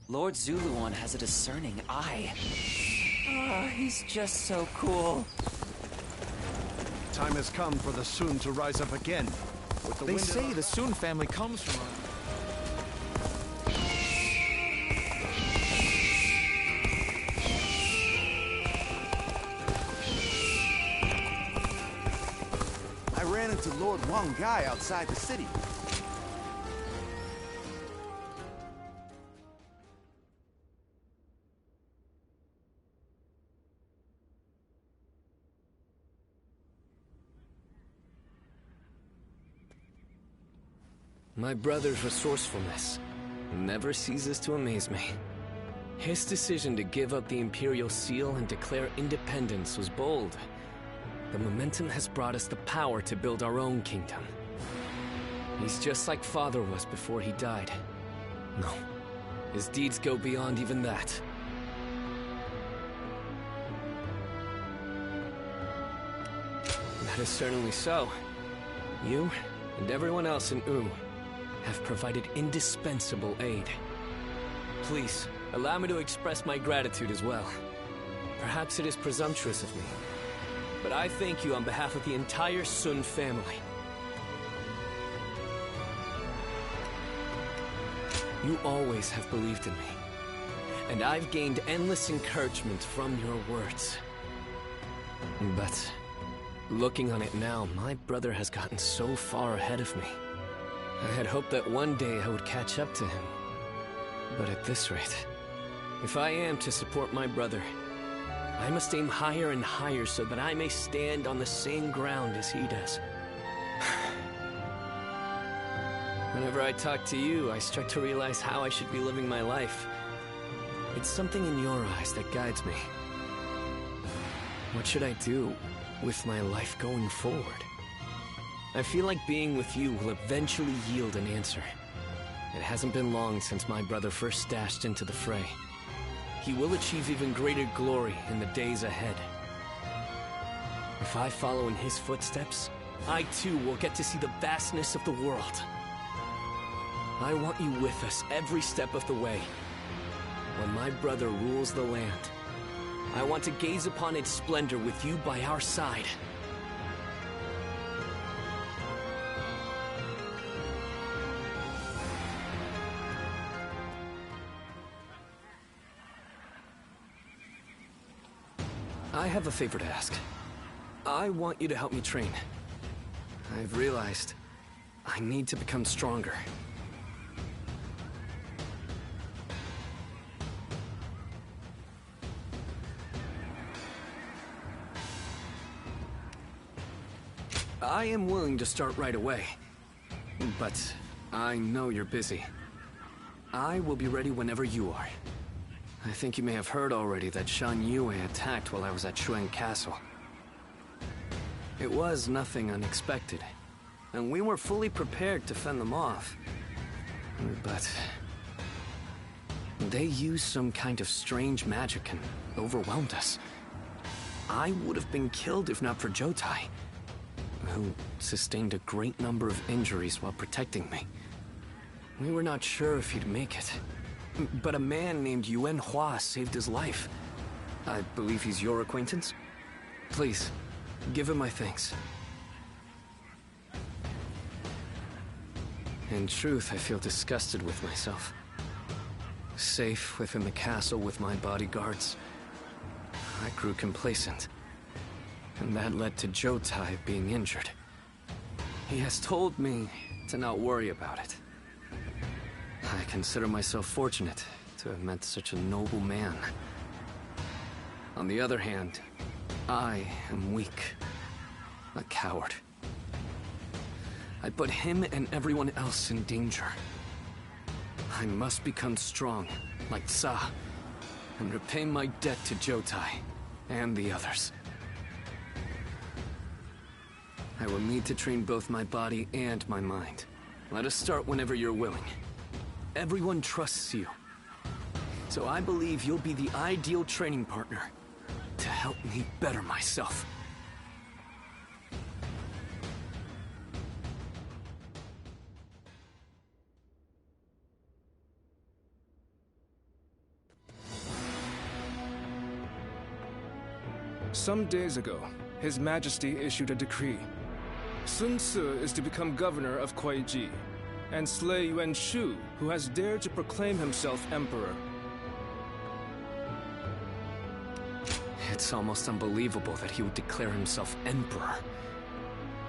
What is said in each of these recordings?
Lord Zuluon has a discerning eye. Ah, he's just so cool. Time has come for the Sun to rise up again. With the They wind say the Sun family comes from I ran into Lord Wang Gai outside the city. My brother's resourcefulness never ceases to amaze me. His decision to give up the Imperial Seal and declare independence was bold. The momentum has brought us the power to build our own kingdom. He's just like Father was before he died. No, his deeds go beyond even that. That is certainly so. You and everyone else in Wu have provided indispensable aid. Please, allow me to express my gratitude as well. Perhaps it is presumptuous of me, but I thank you on behalf of the entire Sun family. You always have believed in me, and I've gained endless encouragement from your words. But looking on it now, my brother has gotten so far ahead of me. I had hoped that one day I would catch up to him. But at this rate, if I am to support my brother, I must aim higher and higher so that I may stand on the same ground as he does. Whenever I talk to you, I start to realize how I should be living my life. It's something in your eyes that guides me. What should I do with my life going forward? I feel like being with you will eventually yield an answer. It hasn't been long since my brother first dashed into the fray. He will achieve even greater glory in the days ahead. If I follow in his footsteps, I too will get to see the vastness of the world. I want you with us every step of the way. When my brother rules the land, I want to gaze upon its splendor with you by our side. I have a favor to ask. I want you to help me train. I've realized I need to become stronger. I am willing to start right away, but I know you're busy. I will be ready whenever you are. I think you may have heard already that Shan Yue attacked while I was at Xuan Castle. It was nothing unexpected, and we were fully prepared to fend them off. But they used some kind of strange magic and overwhelmed us. I would have been killed if not for Jotai, who sustained a great number of injuries while protecting me. We were not sure if he'd make it, but a man named Yuan Hua saved his life. I believe he's your acquaintance? Please, give him my thanks. In truth, I feel disgusted with myself. Safe within the castle with my bodyguards, I grew complacent. And that led to Jotai being injured. He has told me to not worry about it. I consider myself fortunate to have met such a noble man. On the other hand, I am weak. A coward. I put him and everyone else in danger. I must become strong, like Tsa, and repay my debt to Jotai and the others. I will need to train both my body and my mind. Let us start whenever you're willing. Everyone trusts you. So I believe you'll be the ideal training partner to help me better myself. Some days ago, His Majesty issued a decree. Sun Ce is to become governor of Kuai-ji, and slay Yuan Shu, who has dared to proclaim himself emperor. It's almost unbelievable that he would declare himself emperor.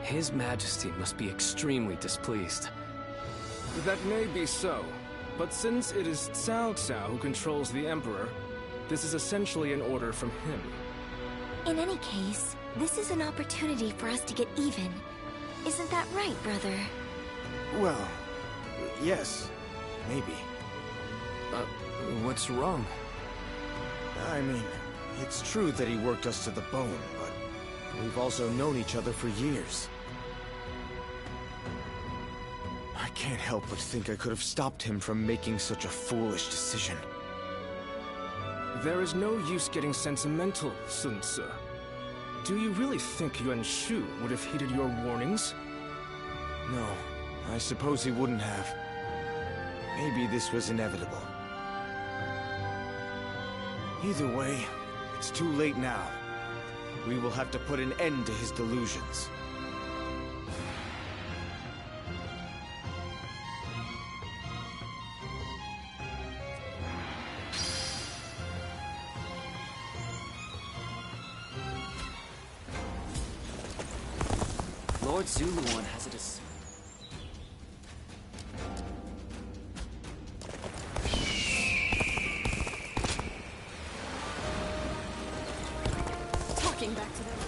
His Majesty must be extremely displeased. That may be so, but since it is Cao Cao who controls the emperor, this is essentially an order from him. In any case, this is an opportunity for us to get even. Isn't that right, brother? Well, yes, maybe. What's wrong? I mean, it's true that he worked us to the bone, but we've also known each other for years. I can't help but think I could have stopped him from making such a foolish decision. There is no use getting sentimental, Sun Ce. Do you really think Yuan Shu would have heeded your warnings? No, I suppose he wouldn't have. Maybe this was inevitable. Either way, it's too late now. We will have to put an end to his delusions. Lord Zuluan has a Talking back to them.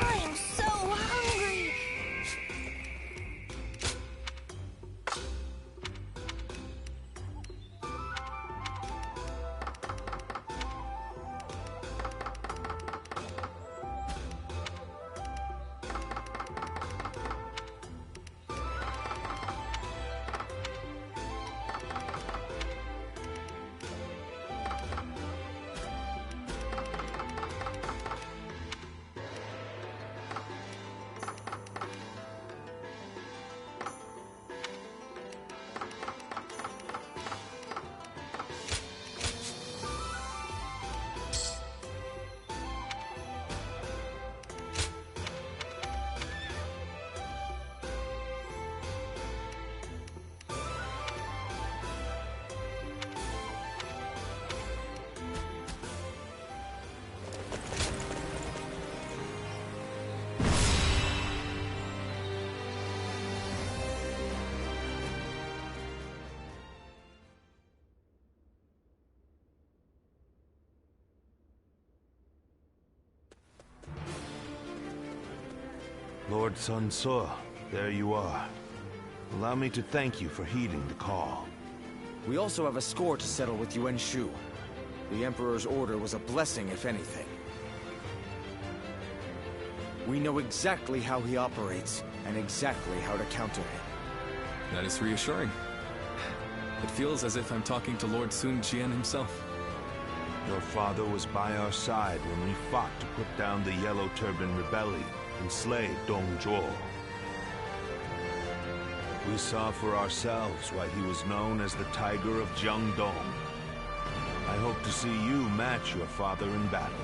I am so hungry! Lord Sun Ce, there you are. Allow me to thank you for heeding the call. We also have a score to settle with Yuan Shu. The Emperor's order was a blessing, if anything. We know exactly how he operates, and exactly how to counter him. That is reassuring. It feels as if I'm talking to Lord Sun Jian himself. Your father was by our side when we fought to put down the Yellow Turban Rebellion and slay Dong Zhuo. We saw for ourselves why he was known as the Tiger of Jiangdong. I hope to see you match your father in battle.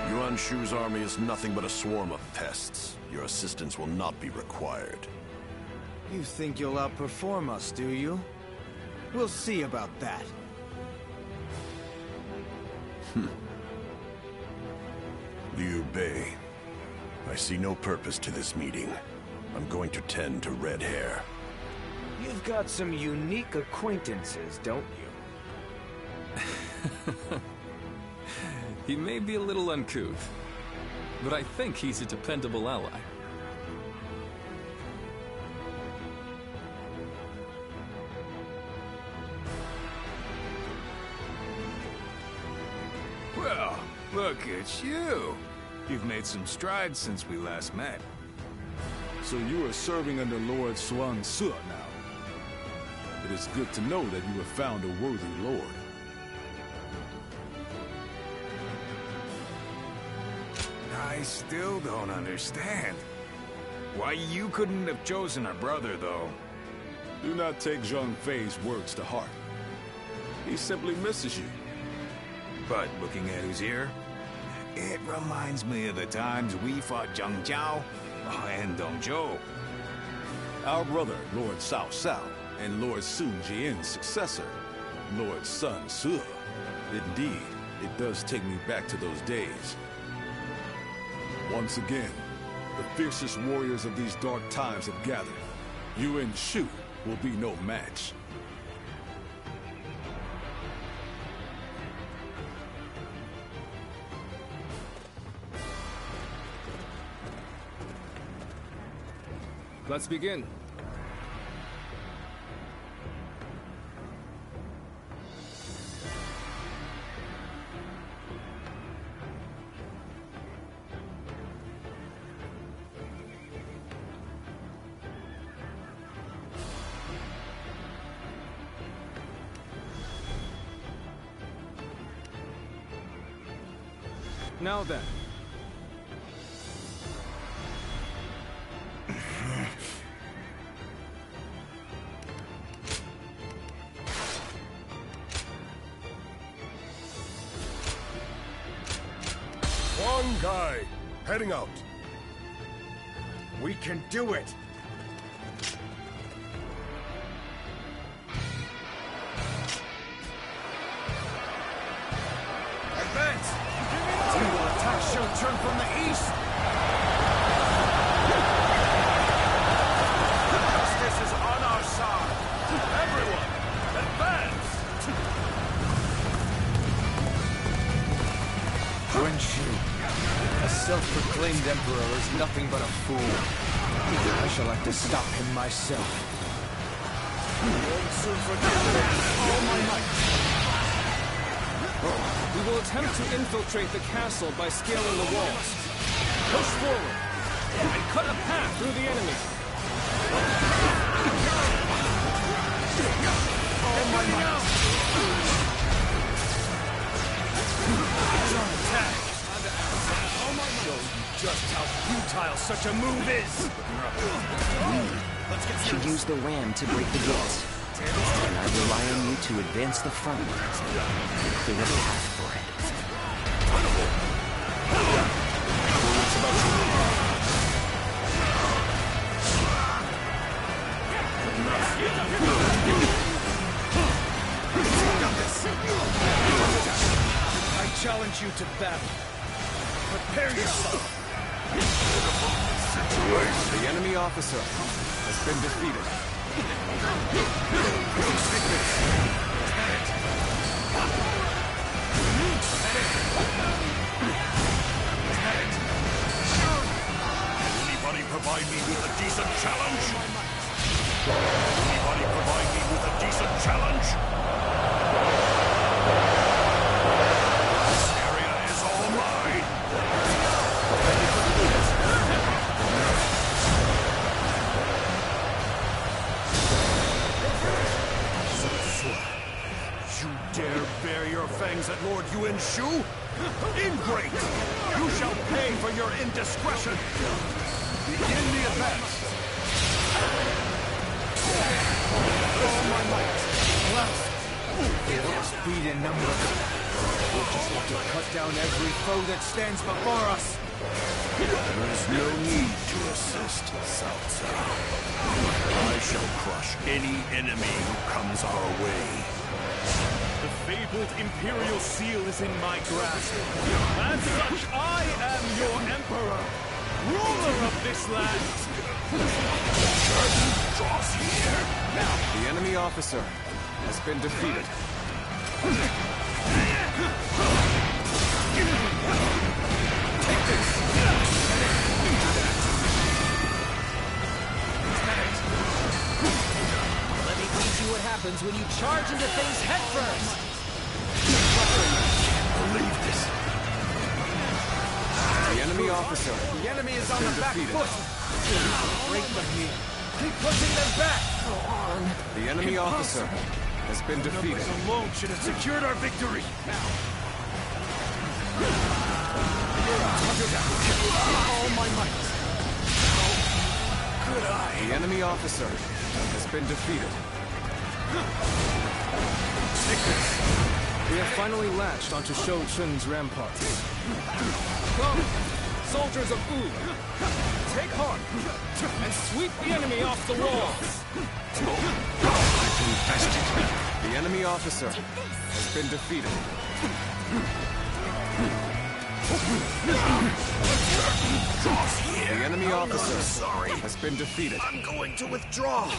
Yuan Shu's army is nothing but a swarm of pests. Your assistance will not be required. You think you'll outperform us, do you? We'll see about that. Liu Bei, I see no purpose to this meeting. I'm going to tend to red hair. You've got some unique acquaintances, don't you? He may be a little uncouth, but I think he's a dependable ally. Well, look at you. You've made some strides since we last met. So you are serving under Lord Sun Ce now. It is good to know that you have found a worthy lord. I still don't understand. Why you couldn't have chosen a brother, though. Do not take Zhang Fei's words to heart. He simply misses you. But looking at who's here, it reminds me of the times we fought Zheng Jiao and Dong Zhou. Our brother, Lord Cao Cao, and Lord Sun Jian's successor, Lord Sun Ce. Indeed, it does take me back to those days. Once again, the fiercest warriors of these dark times have gathered. Yuan Shu will be no match. Let's begin. Now then. One guy, heading out. We can do it! Advance! We will attack Shouchun from the east! Justice is on our side! Everyone, advance! Yuan Shu, a self-proclaimed emperor is nothing but a fool. I shall have to stop him myself. Won't soon forget all my might. We will attempt to infiltrate the castle by scaling the walls. Push forward and cut a path through the enemy. All my might. Attack! Show you just how futile such a move is! Should use the ram to break the gates. And I rely on you to advance the front. Clear a path for it. I challenge you to battle. Prepare yourself! The enemy officer has been defeated. Anybody provide me with a decent challenge? Anybody provide me with a decent challenge? This area is all mine! You dare bare your fangs at Lord Yuan Shu? Ingrate! You shall pay for your indiscretion! Begin the advance! All my might! Alas! They lost speed in number. We'll just have to cut down every foe that stands before us! There is no need to assist, Cao Cao. I shall crush any enemy who comes our way. The fabled Imperial Seal is in my grasp. As such, I am your Emperor, ruler of this land. Curtain draws here. The enemy officer has been defeated. Take this! Let me teach you what happens when you charge into things headfirst! Can't believe this. The enemy officer. The enemy is on the back foot! Break them here! Keep pushing them back! Go on! The enemy officer has been defeated. Numbers alone should have secured our victory! All my might! The enemy officer has been defeated. We have finally latched onto Shou Chun's ramparts. Come, soldiers of Wu, take heart and sweep the enemy off the walls. I've invested. The enemy officer has been defeated. The enemy officer has been defeated. I'm going to withdraw.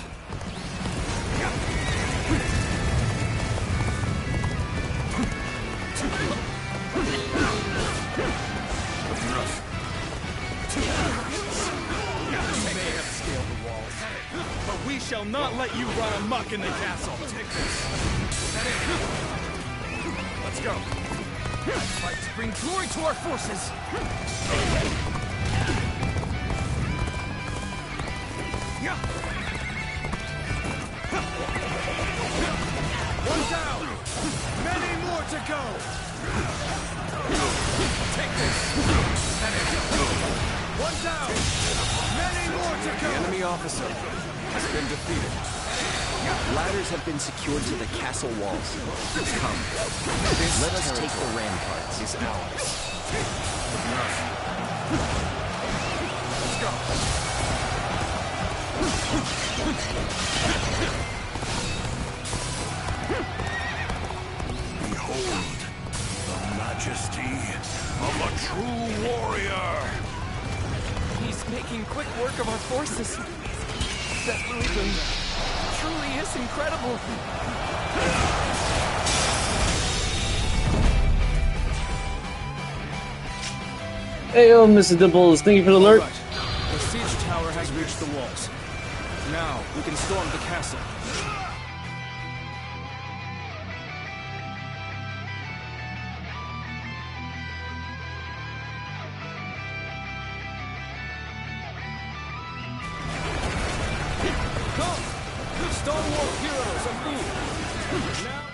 You may have scaled the walls, but we shall not let you run amok in the castle. Take this. Let's go. Fight to bring glory to our forces. One down. Many more to go. Take this. One down. Many more to go. The enemy officer has been defeated. Ladders have been secured to the castle walls. Come, let us take the ramparts. Is ours. Let's go. Behold, the majesty of a true warrior. He's making quick work of our forces. That movement truly is incredible. Hey, yo, Mr. Dimples, thank you for the alert. Right. The siege tower has reached the walls. Now, we can storm the castle. Come! Stalwart heroes of Wu! Now...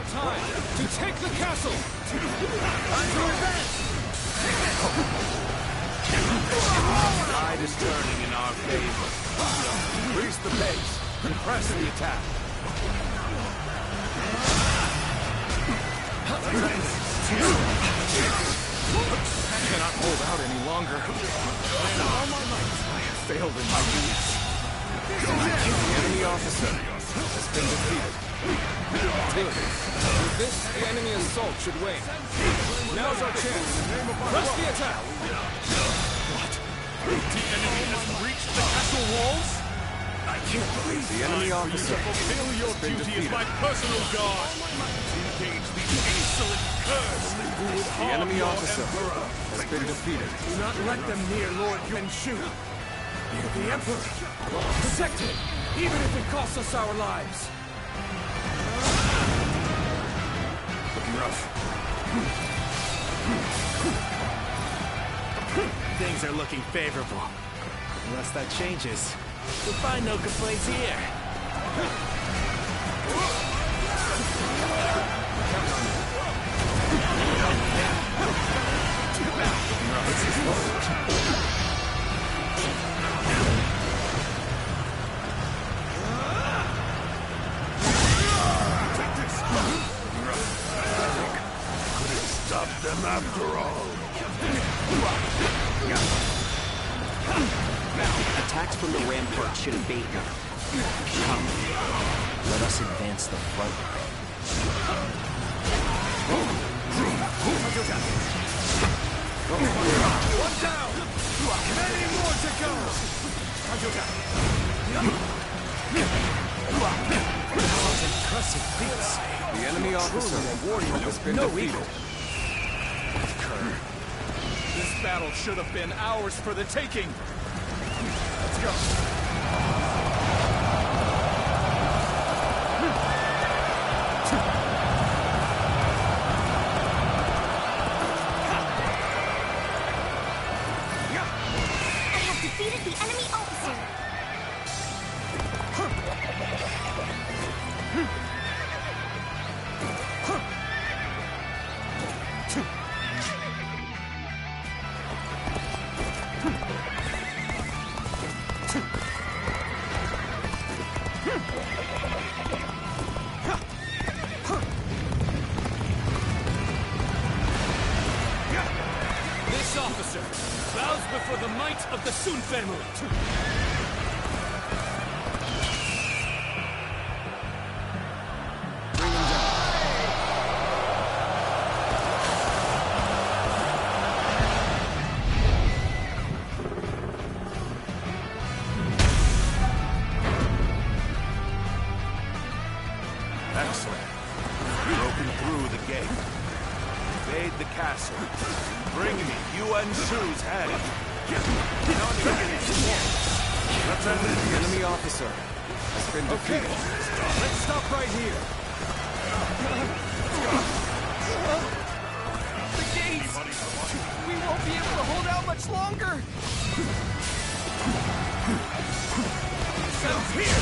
Time to take the castle! Time to advance! The tide is turning in our favor. Increase the pace and press the attack. I cannot hold out any longer. I have failed in my duties. The enemy officer has been defeated. Good. With this, the enemy assault should wane. Now's our chance. Press the attack! What? The enemy has reached the castle walls? I can't believe The enemy officer fulfill your has been duty defeated. as my personal guard. Engage the insolent curse. The enemy officer has been defeated. Do not let them near Lord Yuan-Shu. Near the Emperor. Protect him, even if it costs us our lives. Looking rough. Things are looking favorable. Unless that changes, we'll find no complaints here. Stop them after all. Attacks from the rampart should abate now. Come, let us advance the front. One down. Many more to go. Impressive feats. The enemy officer has been defeated. This battle should have been ours for the taking. Let's go. I have defeated the enemy officer. bows before the might of the Sun family. Bring him down. Excellent. Broken through the gate. Invade the castle. Bring me Yuan Shu's head. Let's end it. The enemy officer has been defeated. Let's stop right here. The gates! We won't be able to hold out much longer! Settle here!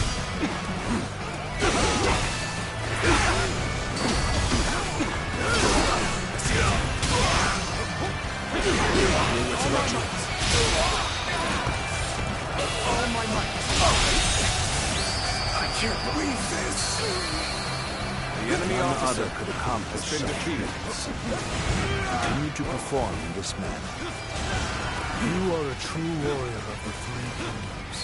All my might. I can't believe this. The enemy officer could accomplish has been defeated. Continue to perform in this manner. You are a true warrior of the Three Kingdoms.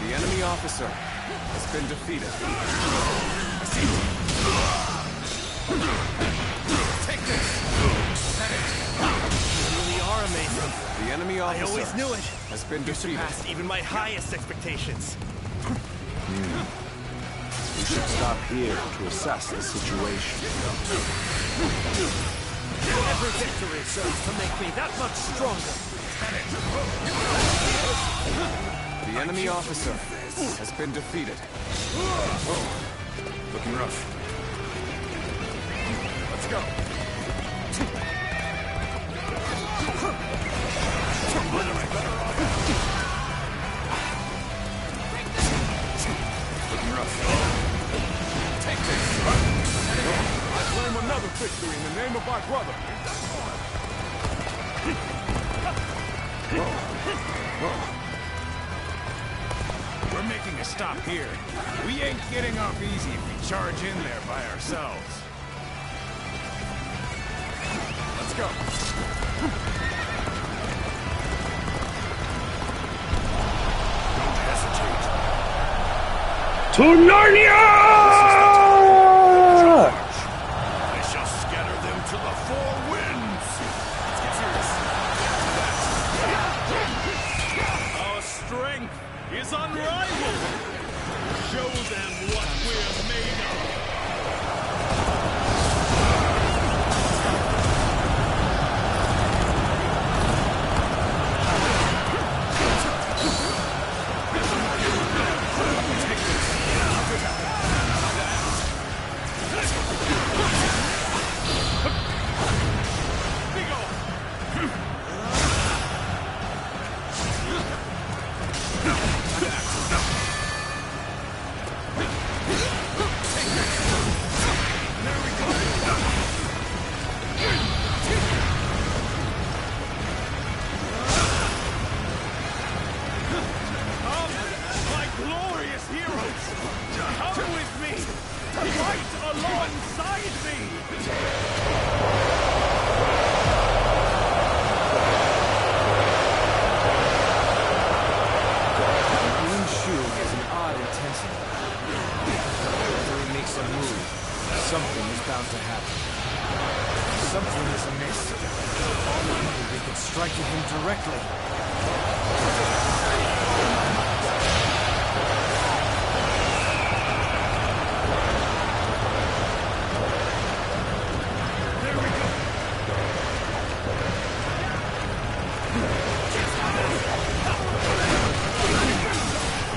The enemy officer has been defeated. Take this! You really are amazing. The enemy I officer always knew it. has been You defeated. surpassed even my highest expectations. We should stop here to assess the situation. Every victory serves to make me that much stronger. The enemy officer has been defeated. Looking rough. Let's go. Looking rough. Take this. I claim another victory in the name of my brother. We're making a stop here. We ain't getting off easy if we charge in there by ourselves. Let's go. Don't hesitate. To Narnia! I shall scatter them to the four winds! Our strength is unrivaled. Show them what we're made of. Something is bound to happen. Something is amiss. Maybe we could strike at him directly.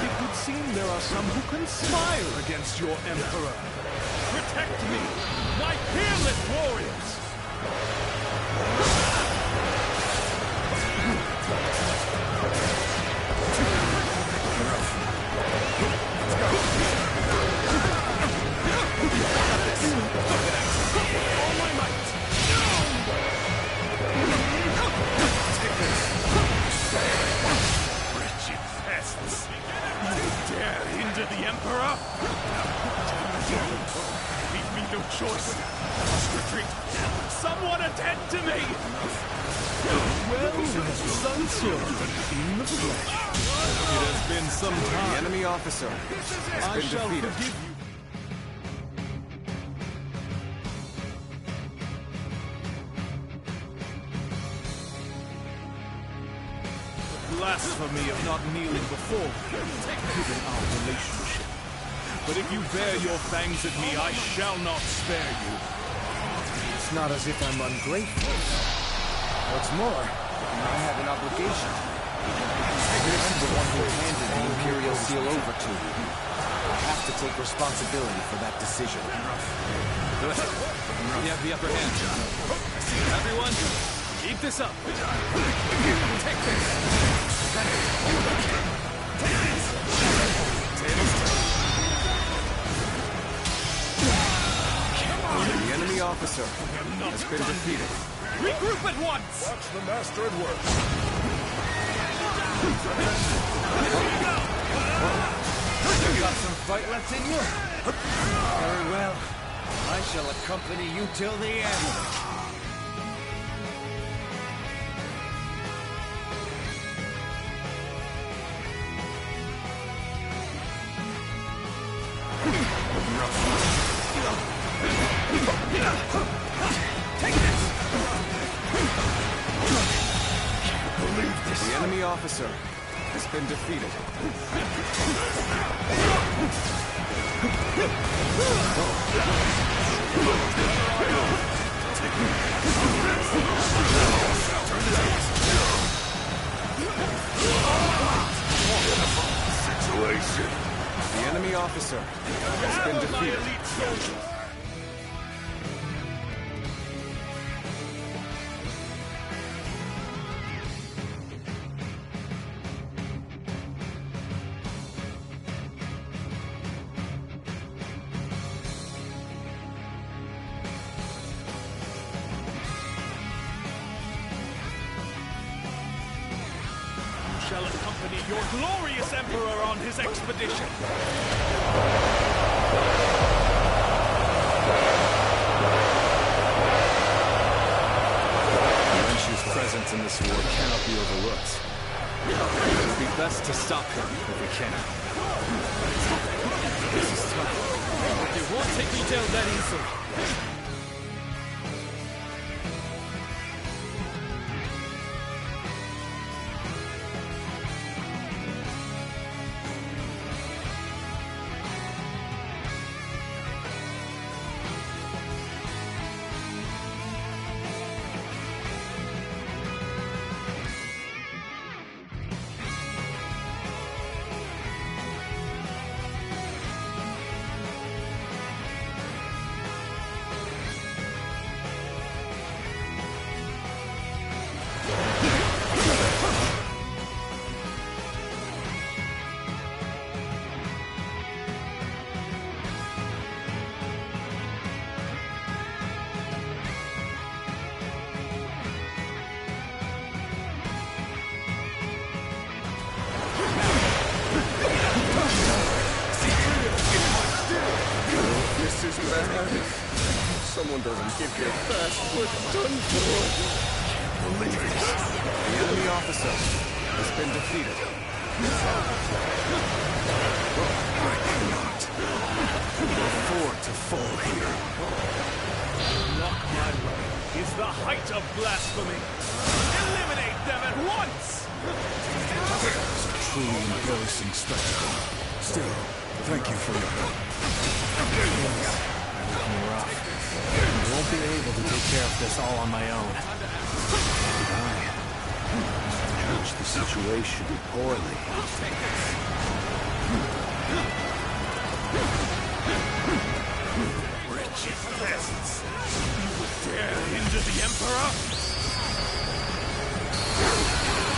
It would seem there are some who conspire against your Emperor. Protect me, my fearless warriors! All my might! Take this! Wretched pests! You dare hinder injure the Emperor? Leave me no choice. I must retreat. Someone attend to me! Well, Sun Tzu, in the flesh. It has been some time. The enemy officer has I been shall defeated. forgive you. Blasphemy of not kneeling before me, given our relationship. But if you bare your fangs at me, I shall not spare you. It's not as if I'm ungrateful. What's more, I have an obligation. I'm the one who handed the Imperial Seal over to you. I have to take responsibility for that decision. Good. You have the upper hand. Everyone, keep this up. Take this. Take this. Tables turn. The enemy officer has been defeated. Regroup at once! Watch the master at work. You got some fight left in you? Very well. I shall accompany you till the end. Take this! The enemy officer has been defeated. Situation. The enemy officer has been defeated. Shall accompany your glorious Emperor on his expedition. Yuanshu's presence in this war cannot be overlooked. It would be best to stop him if we can. This is tough. They won't take me down that easily. Someone doesn't give you a fast foot done for. Can't believe it. The enemy officer has been defeated. I cannot afford to fall here. Block my way is the height of blasphemy. Eliminate them at once! It's a truly embarrassing spectacle. Still, thank you for your help. Everything rough. I won't be able to take care of this all on my own. I judged the situation poorly. Wretched peasants! You would dare hinder the Emperor?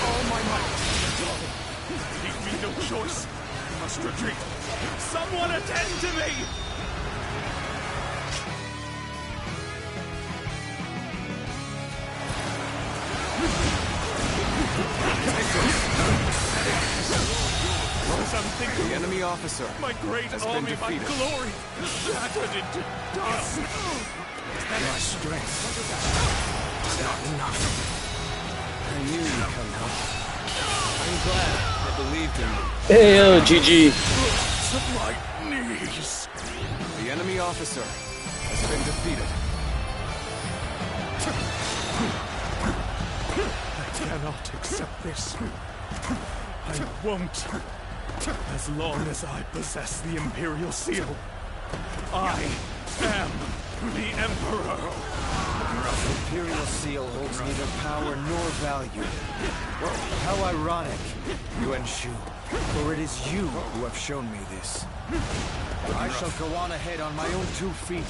All my might! Leave me no choice. I must retreat. Someone attend to me! What is something. The enemy officer. My great has army, been my defeated. glory, shattered into dust. My strength is not enough. I knew you'd come help. I'm glad I believed in you. Hey, yo, GG. To my knees. The enemy officer has been defeated. I cannot accept this. I won't. As long as I possess the Imperial Seal, I am the Emperor. The Imperial Seal holds neither power nor value. How ironic, Yuan Shu, for it is you who have shown me this. I shall go on ahead on my own 2 feet,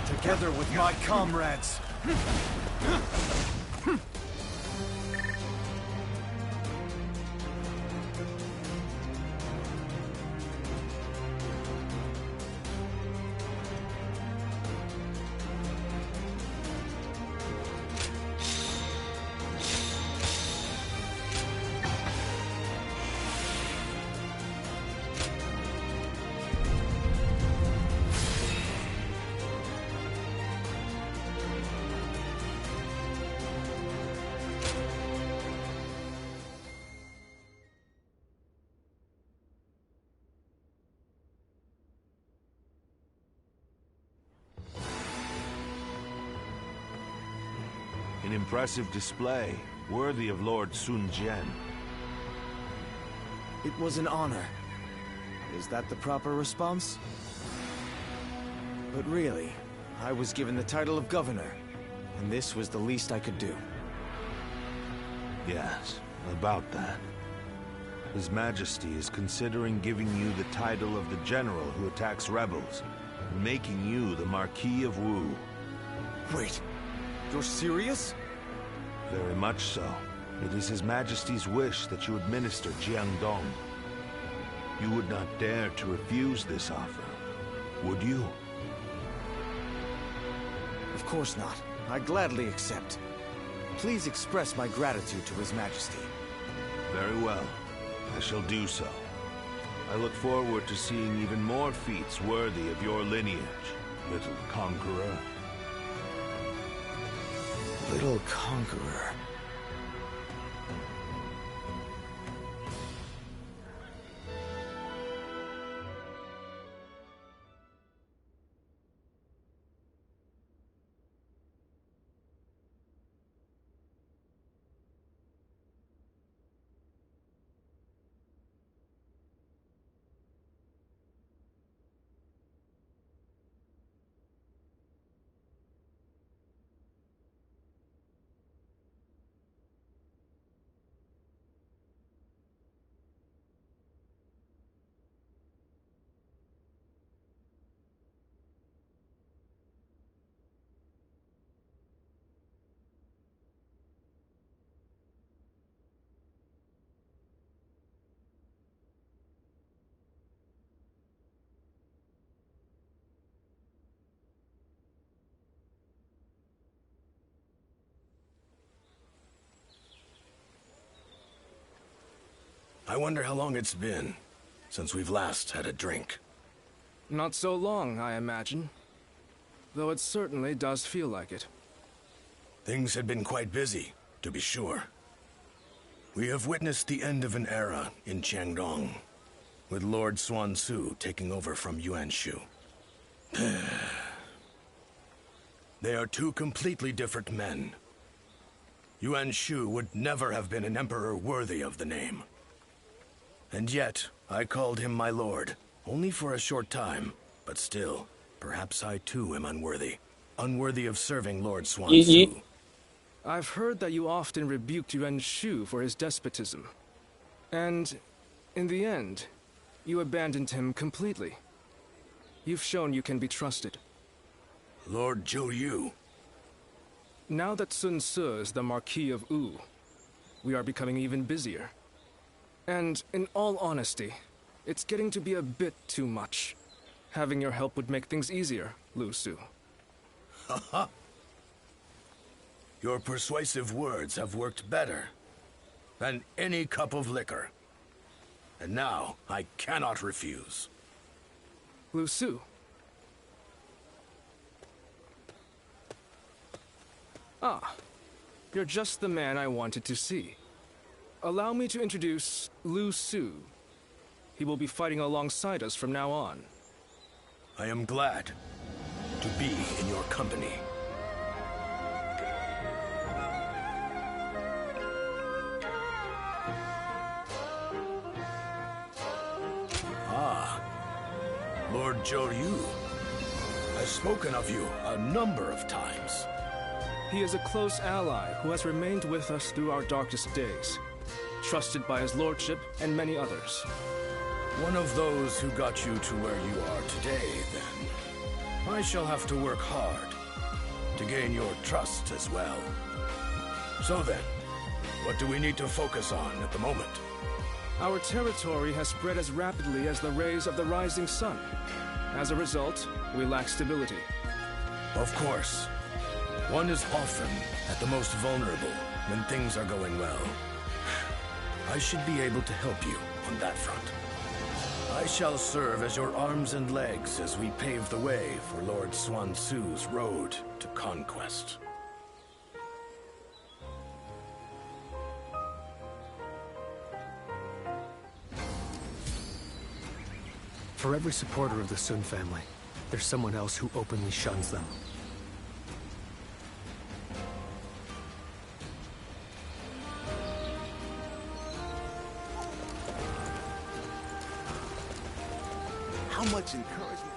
together with my comrades. An impressive display, worthy of Lord Sun Jian. It was an honor. Is that the proper response? But really, I was given the title of governor, and this was the least I could do. Yes, about that. His Majesty is considering giving you the title of the general who attacks rebels, and making you the Marquis of Wu. Wait, you're serious? Very much so. It is His Majesty's wish that you administer Jiangdong. You would not dare to refuse this offer, would you? Of course not. I gladly accept. Please express my gratitude to His Majesty. Very well. I shall do so. I look forward to seeing even more feats worthy of your lineage, little conqueror. Little conqueror. I wonder how long it's been since we've last had a drink. Not so long, I imagine. Though it certainly does feel like it. Things had been quite busy, to be sure. We have witnessed the end of an era in Jiangdong, with Lord Xuansu taking over from Yuan Shu. They are 2 completely different men. Yuan Shu would never have been an emperor worthy of the name. And yet, I called him my lord, only for a short time, but still, perhaps I too am unworthy. Unworthy of serving Lord Xuansu. I've heard that you often rebuked Yuan Shu for his despotism. And, in the end, you abandoned him completely. You've shown you can be trusted. Lord Zhou Yu. Now that Sun Ce is the Marquis of Wu, we are becoming even busier. And, in all honesty, it's getting to be a bit too much. Having your help would make things easier, Lu Su. Haha. Your persuasive words have worked better than any cup of liquor. and now I cannot refuse. Lu Su. Ah, you're just the man I wanted to see. Allow me to introduce Lu Su. He will be fighting alongside us from now on. I am glad to be in your company. Ah, Lord Zhou Yu. I've spoken of you a number of times. He is a close ally who has remained with us through our darkest days, trusted by his lordship and many others. One of those who got you to where you are today, then. I shall have to work hard to gain your trust as well. So then, what do we need to focus on at the moment? Our territory has spread as rapidly as the rays of the rising sun. As a result, we lack stability. Of course. One is often at the most vulnerable when things are going well. I should be able to help you on that front. I shall serve as your arms and legs as we pave the way for Lord Xuan Su's road to conquest. For every supporter of the Sun family, there's someone else who openly shuns them. How much encouragement?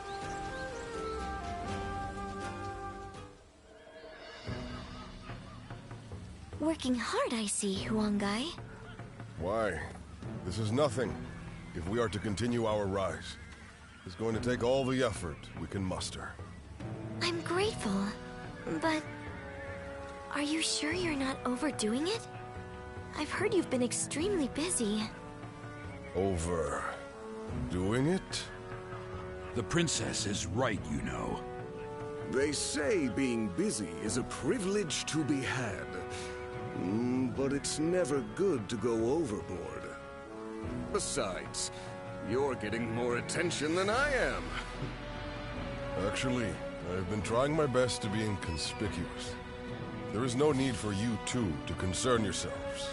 Working hard, I see, Huangai. Why? This is nothing. If we are to continue our rise, it's going to take all the effort we can muster. I'm grateful, but are you sure you're not overdoing it? I've heard you've been extremely busy. Overdoing it? The princess is right, you know. They say being busy is a privilege to be had. But it's never good to go overboard. Besides, you're getting more attention than I am. Actually, I've been trying my best to be inconspicuous. There is no need for you two to concern yourselves.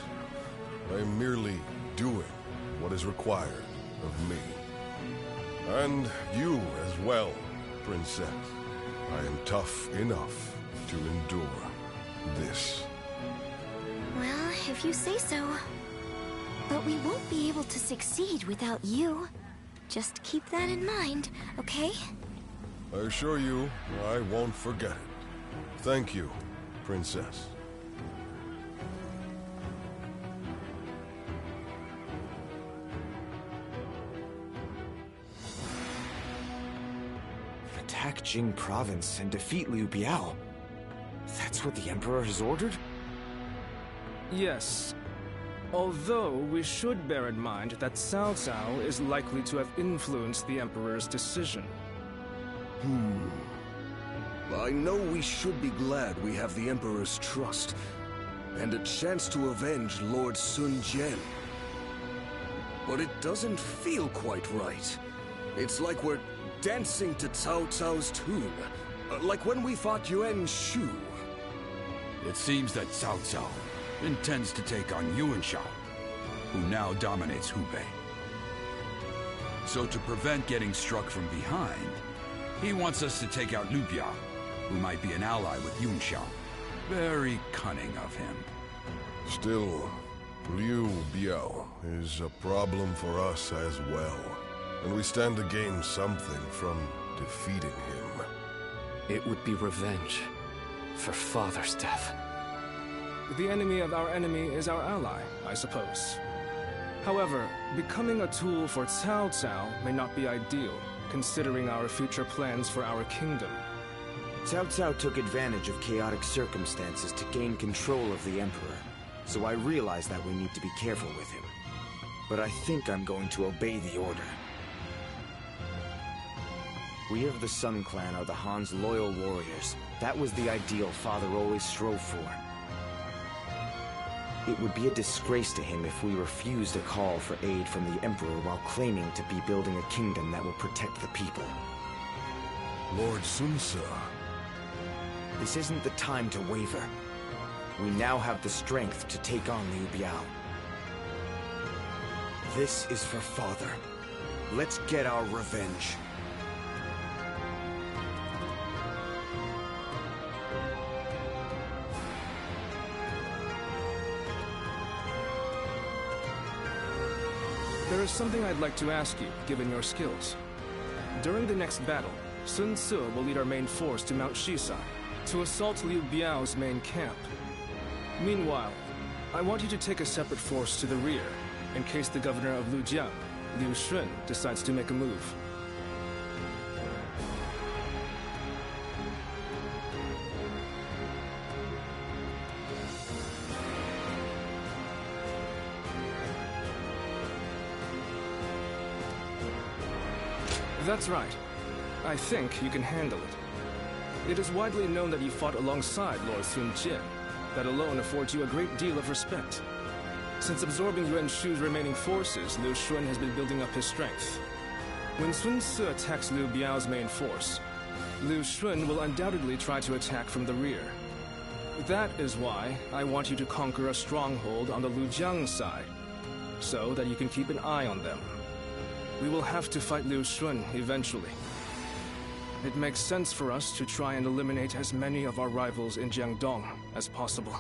I am merely doing what is required of me. And you as well, Princess. I am tough enough to endure this. Well, if you say so. But we won't be able to succeed without you. Just keep that in mind, okay? I assure you, I won't forget it. Thank you, Princess. Attack Jing Province and defeat Liu Biao. That's what the Emperor has ordered? Yes. Although we should bear in mind that Cao Cao is likely to have influenced the Emperor's decision. I know we should be glad we have the Emperor's trust, and a chance to avenge Lord Sun Jian. But it doesn't feel quite right. It's like we're dancing to Cao Cao's tune, like when we fought Yuan Shu. It seems that Cao Cao intends to take on Yuan Shao, who now dominates Hubei. So to prevent getting struck from behind, he wants us to take out Liu Biao, who might be an ally with Yuan Shao. Very cunning of him. Still, Liu Biao is a problem for us as well. And we stand to gain something from defeating him. It would be revenge for Father's death. The enemy of our enemy is our ally, I suppose. However, becoming a tool for Cao Cao may not be ideal, considering our future plans for our kingdom. Cao Cao took advantage of chaotic circumstances to gain control of the Emperor, so I realize that we need to be careful with him. But I think I'm going to obey the order. We of the Sun Clan are the Han's loyal warriors. That was the ideal Father always strove for. It would be a disgrace to him if we refused a call for aid from the Emperor while claiming to be building a kingdom that will protect the people. Lord Sun Ce. This isn't the time to waver. We now have the strength to take on Liu Biao. This is for Father. Let's get our revenge. There is something I'd like to ask you, given your skills. During the next battle, Sun Ce will lead our main force to Mount Shisai, to assault Liu Biao's main camp. Meanwhile, I want you to take a separate force to the rear, in case the governor of Lujiang, Liu Shun, decides to make a move. That's right. I think you can handle it. It is widely known that you fought alongside Lord Sun Jian. That alone affords you a great deal of respect. Since absorbing Yuan Shu's remaining forces, Liu Shun has been building up his strength. When Sun Ce attacks Liu Biao's main force, Liu Shun will undoubtedly try to attack from the rear. That is why I want you to conquer a stronghold on the Lujiang side, so that you can keep an eye on them. We will have to fight Liu Shun eventually. It makes sense for us to try and eliminate as many of our rivals in Jiangdong as possible.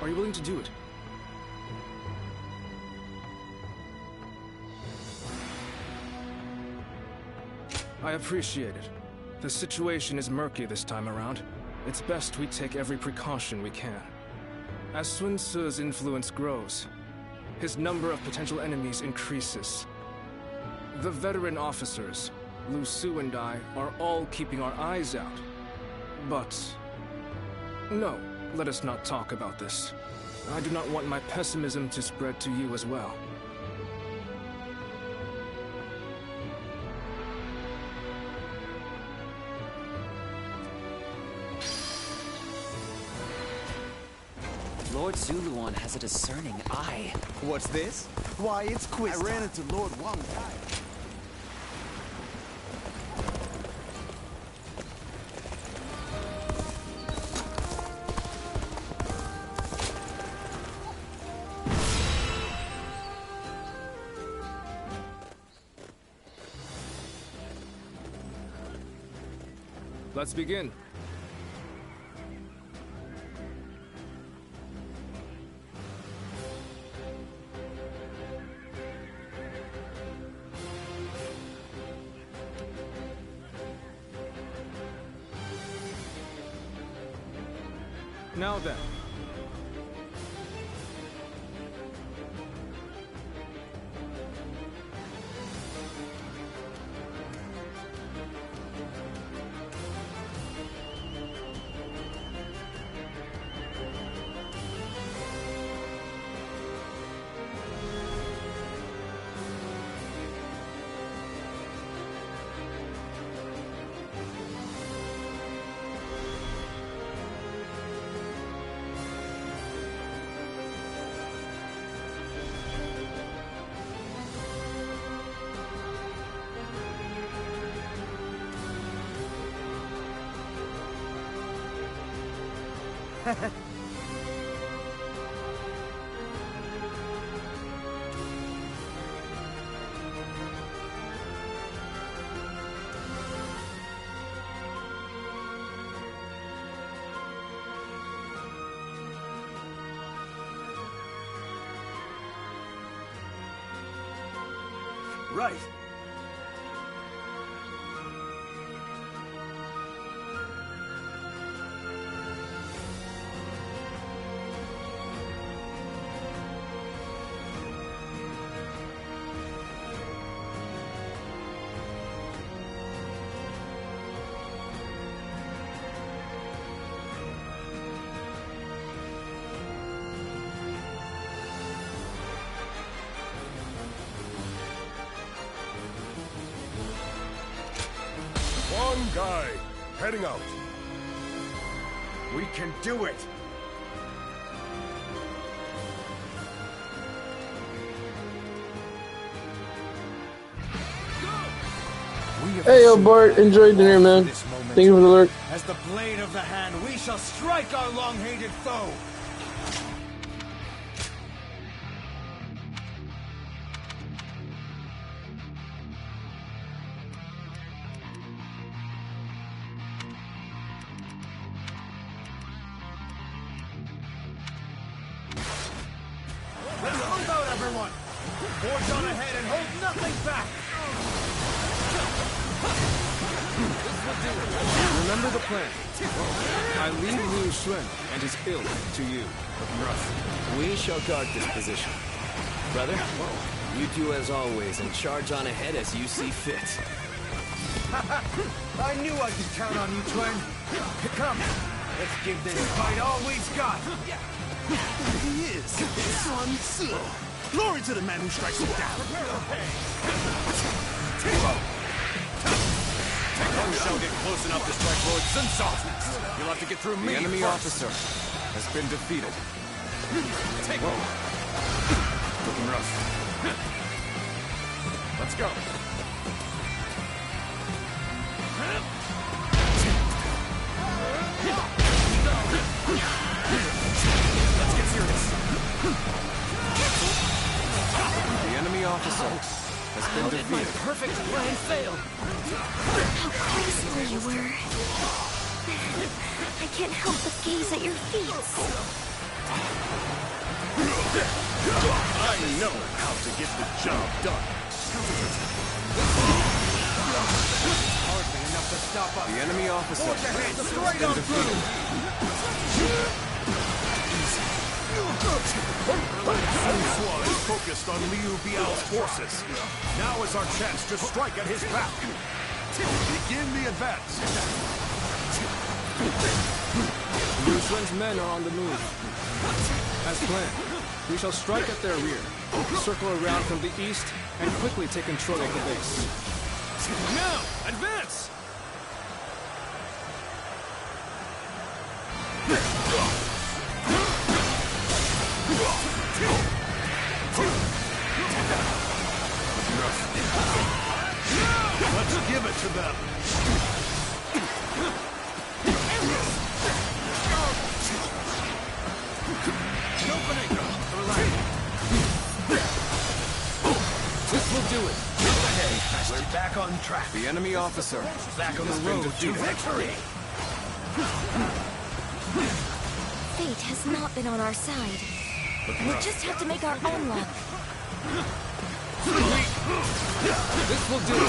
Are you willing to do it? I appreciate it. The situation is murky this time around. It's best we take every precaution we can. As Sun Ce's influence grows, his number of potential enemies increases. The veteran officers, Lu Su and I, are all keeping our eyes out. But... no, let us not talk about this. I do not want my pessimism to spread to you as well. Lord Zuluan has a discerning eye. What's this? Why, it's quiz time. I ran into Lord Wang Kai. Let's begin. Now then. Right. One guy, heading out. We can do it! Hey, yo, Bart, enjoy dinner, man. Thank you for the lurk. As the blade of the hand, we shall strike our long-hated foe. Let's move out, everyone! Forge on ahead and hold nothing back! Remember the plan. I leave Liu Shun and his ilk to you. We shall guard this position. Brother, you do as always and charge on ahead as you see fit. I knew I could count on you, twin. Come, let's give this fight all we've got. He is Sun Tzu. Glory to the man who strikes him down. One shall get close enough to strike Lord Sun Tzu's nest. You'll have to get through me. The enemy first. officer has been defeated. Take one. Looking rough. Let's go. Let's get serious. The enemy officer has been defeated. My perfect plan failed. How graceful you were. I can't help but gaze at your feet. I know how to get the job done. Hardly enough to stop us. The enemy officer Forge ahead, has straight been on through. Sun Tzu is focused on Liu Biao's forces. Now is our chance to strike at his back. Begin the advance. Liu Shun's men are on the move. As planned, we shall strike at their rear, circle around from the east, and quickly take control of the base. Now, advance! Let's give it to them. This will do it. We're back on track. The enemy officer Back on the road to victory. Fate has not been on our side. We just have to make our own luck. This will do it.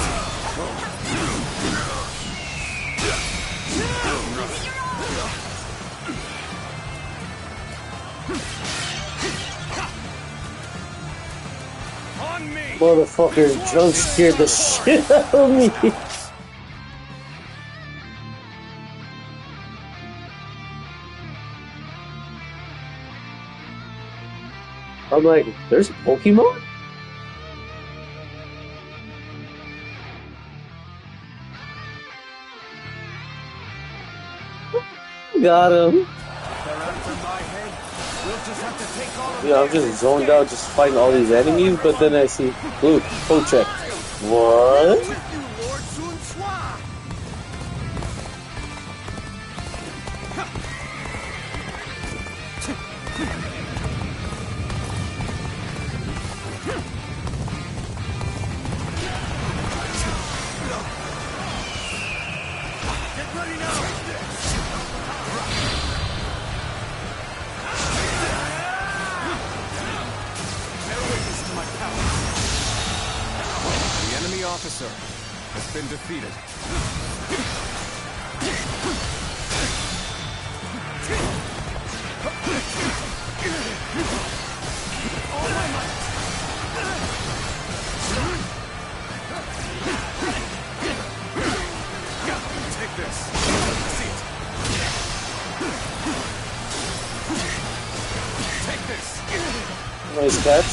On me! Motherfucker, junk scared the shit out of me. I'm like, there's a Pokemon? Got him. Yeah, I'm just zoned out, just fighting all these enemies, but then I see blue, full check. What? Officer has been defeated. Take this. See it. Take this. Nice catch.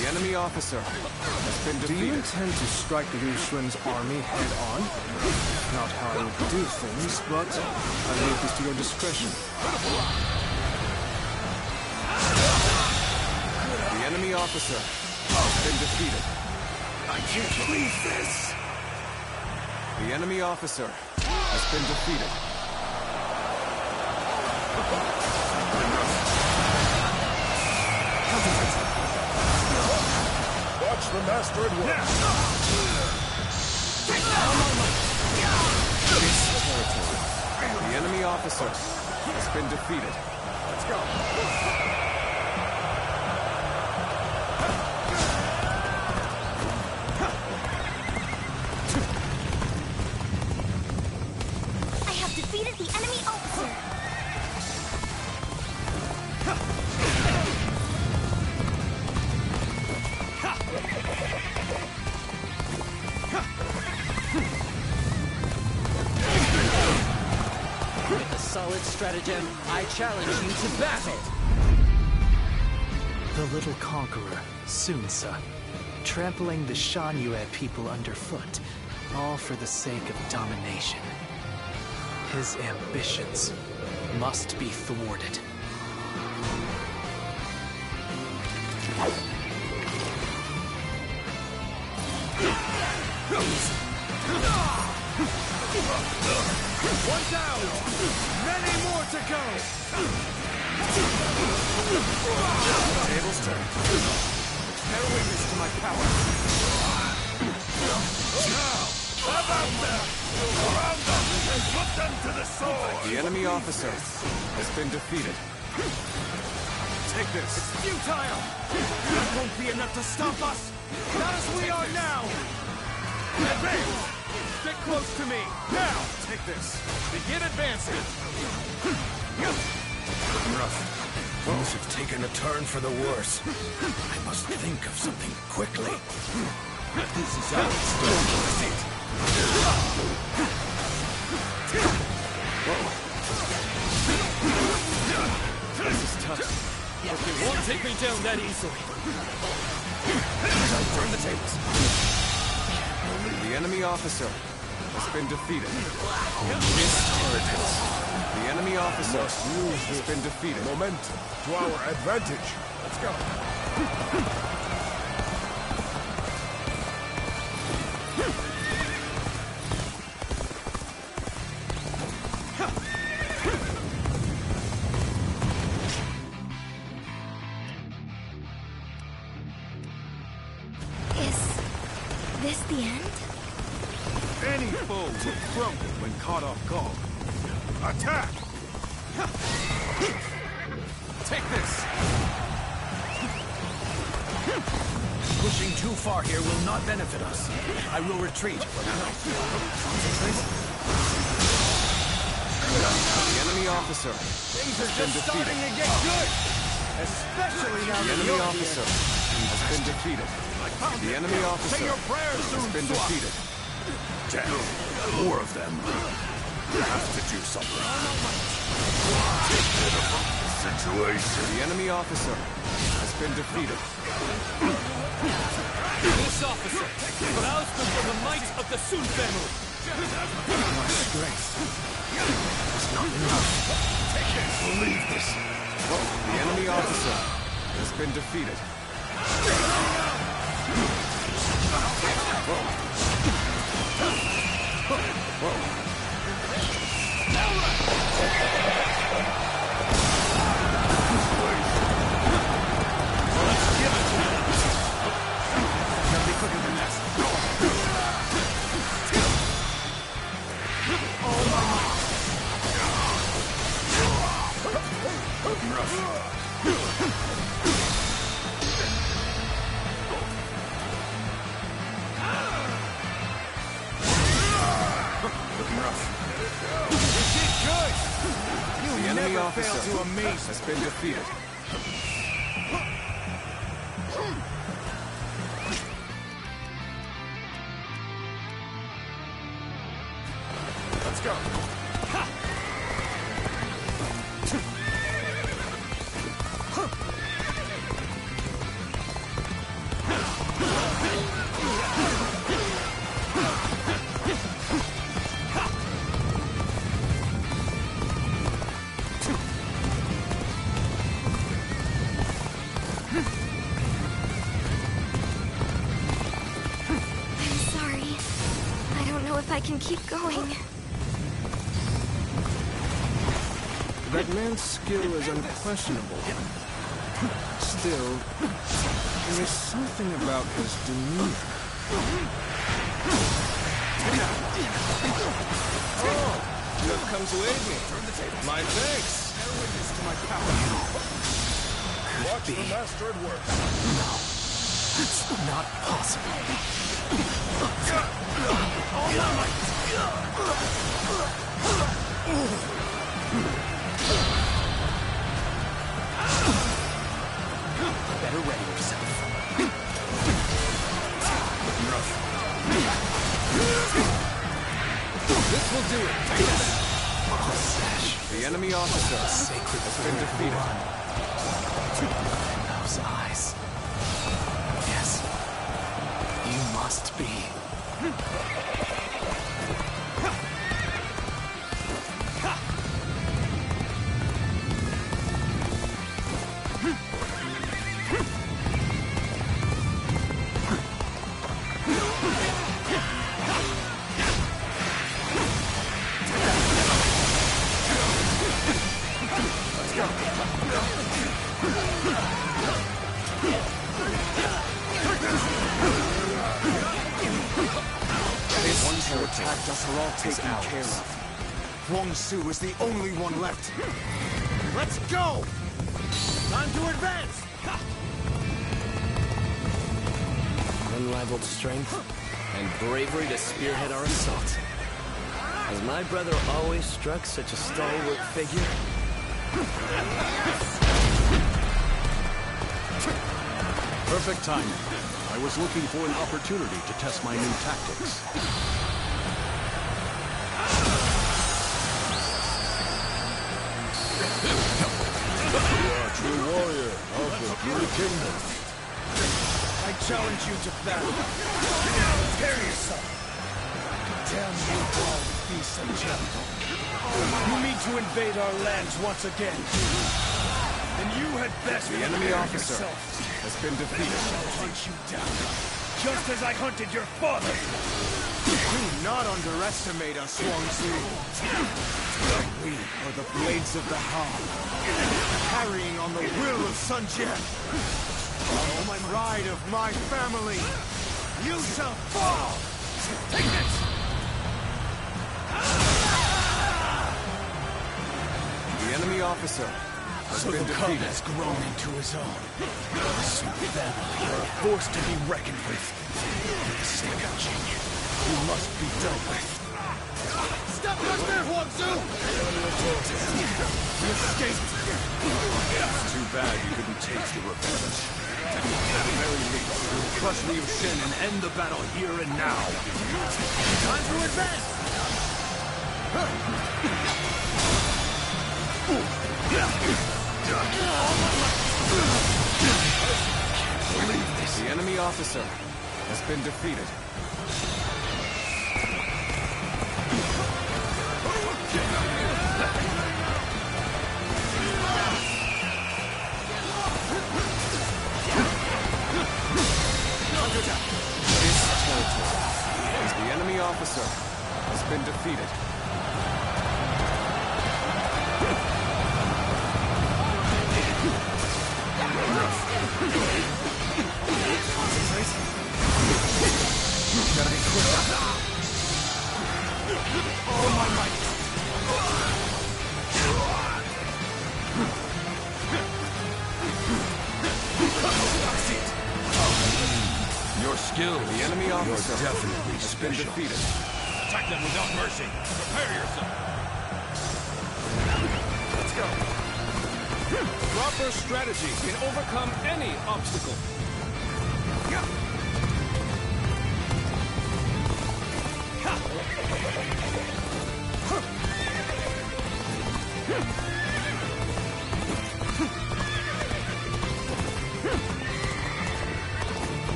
The enemy officer has been defeated. Do you intend to strike Liu Shun's army head-on? Not how I would do things, but I leave this to your discretion. The enemy officer has been defeated. I can't believe this. The enemy officer has been defeated. Watch the master at work. The enemy officer has been defeated. Let's go. I have defeated the enemy officer. With a solid stratagem, I challenge you to battle! The little conqueror, Sun-Ce, trampling the Shan Yue people underfoot, all for the sake of domination. His ambitions must be thwarted. One down! Many more to go! Tables turn. Bear witness to my power. Now, about them! Surround them and put them to the sword! The enemy officer has been defeated. Take this. It's futile! That won't be enough to stop us! Not as we are now! Advance! Stick close to me! Now! Take this. Begin advancing! Rough. Things have taken a turn for the worse. I must think of something quickly. This is how it's done. This is tough. But they won't take me down that easily. Turn the tables. The enemy officer has been defeated. The enemy officer has been defeated. Momentum to our advantage. Let's go. Is this the end? Any foe will crumble when caught off guard. Attack! Take this! Pushing too far here will not benefit us. I will retreat. The enemy officer Things are has been just starting defeated. to get good! Especially now The that enemy you're officer has been defeated. The enemy officer Say your prayers, has been Sun-Ce. defeated. Damn, more of them. You have to do something. Situation. The enemy officer has been defeated. This officer bows before the might of the Sun family. My strength is not enough. Believe this. The enemy officer has been defeated. The enemy officer has been defeated. Let's go. I'm sorry. I don't know if I can keep going. That man's skill is unquestionable. Still, there is something about his demeanor. Oh, you have come to aid me. My thanks. Bear witness to my power. Watch the master at work. No, that's not possible. Better ready yourself. This will do it. Take that. The enemy officer has been defeated. Those eyes. Yes. You must be. Attacked us are all taken care of. Huang Su is the only one left. Let's go! Time to advance! Unrivaled strength and bravery to spearhead our assault. Has my brother always struck such a stalwart figure? Perfect timing. I was looking for an opportunity to test my new tactics. You are a true warrior of the Three Kingdoms. I challenge you to battle. Prepare yourself. Damn you all, beasts and gentle. You mean to invade our lands once again? Then you had best The enemy prepare officer yourself. has been defeated. I'll hunt you down, just as I hunted your father. Do not underestimate us, Huang Su. We are the Blades of the Han, carrying on the will of Sun Jian. Oh, my pride of my family, you shall fall! Take this! The enemy officer has been defeated. Has grown into his own. The Sun family are a force to be reckoned with. Sick of genius. You must be dealt with. Stop right there, Huang Su! You escaped. It's too bad you couldn't taste the revenge. At the very least, we'll crush Liu Shen and end the battle here and now. Time to advance! The enemy officer has been defeated. This territory. The enemy officer has been defeated. Gotta be quick. All my might. Your skill, the enemy officer, definitely has been special. defeated. Attack them without mercy. Prepare yourself. Let's go. Proper strategy can overcome any obstacle.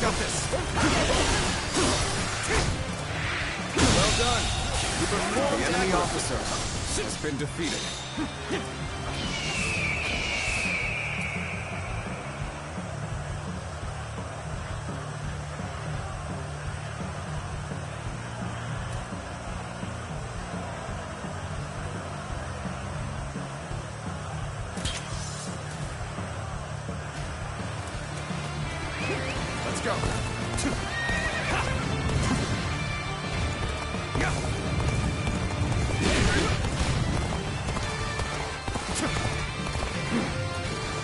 Got this. Well done. You performed. The enemy officer has been defeated. Let's go.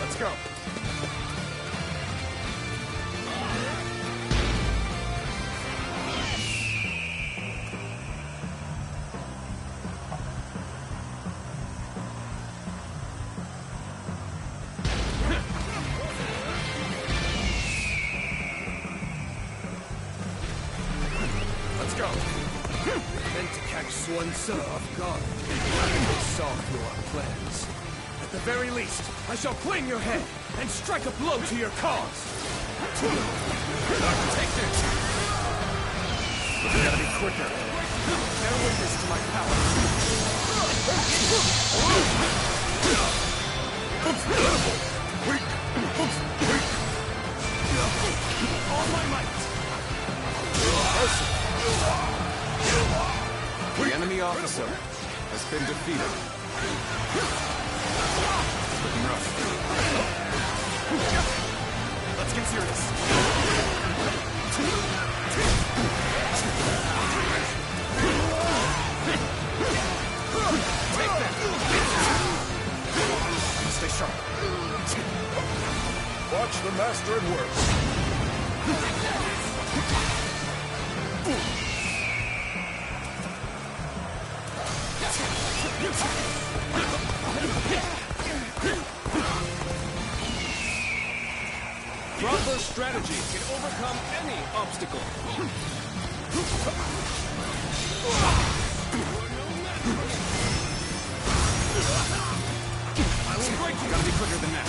Let's go. Let's go. Meant to catch Swansea off guard. I solve your plans. At the very least, I shall claim your head and strike a blow to your cause. Take this. But you gotta be quicker. Bear witness to my power. All my might. The enemy officer has been defeated. Looking rough. Let's get serious. Take that. Stay sharp. Watch the master at work. Proper strategy can overcome any obstacle. I will break you. Gotta be quicker than that.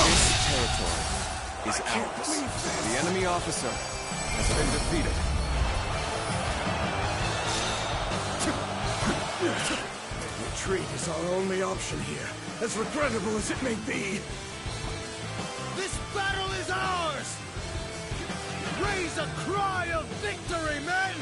This territory is ours. The enemy officer has been defeated. Retreat is our only option here, as regrettable as it may be. This battle is ours! Raise a cry of victory, men!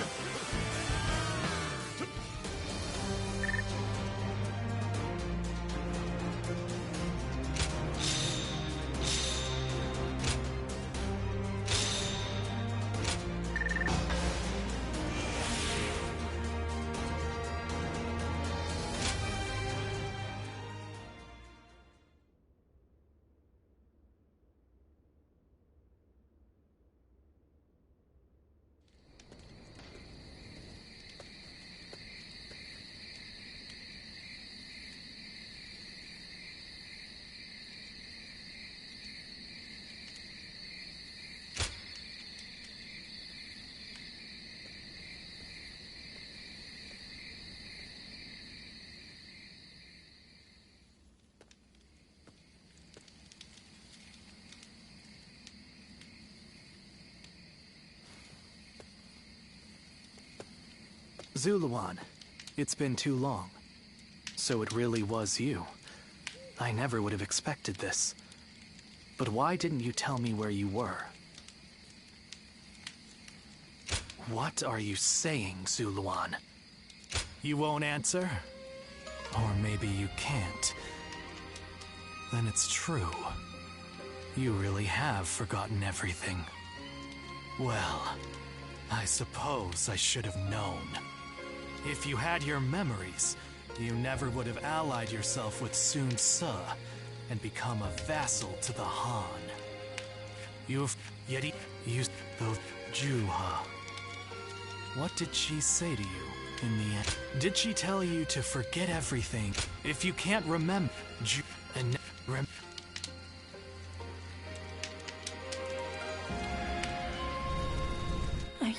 Zuluan, it's been too long. So it really was you. I never would have expected this. But why didn't you tell me where you were? What are you saying, Zuluan? You won't answer? Or maybe you can't. Then it's true. You really have forgotten everything. Well, I suppose I should have known. If you had your memories, you never would have allied yourself with Sun Ce and become a vassal to the Han. You've yet used the Juha. What did she say to you in the end? Did she tell you to forget everything if you can't remember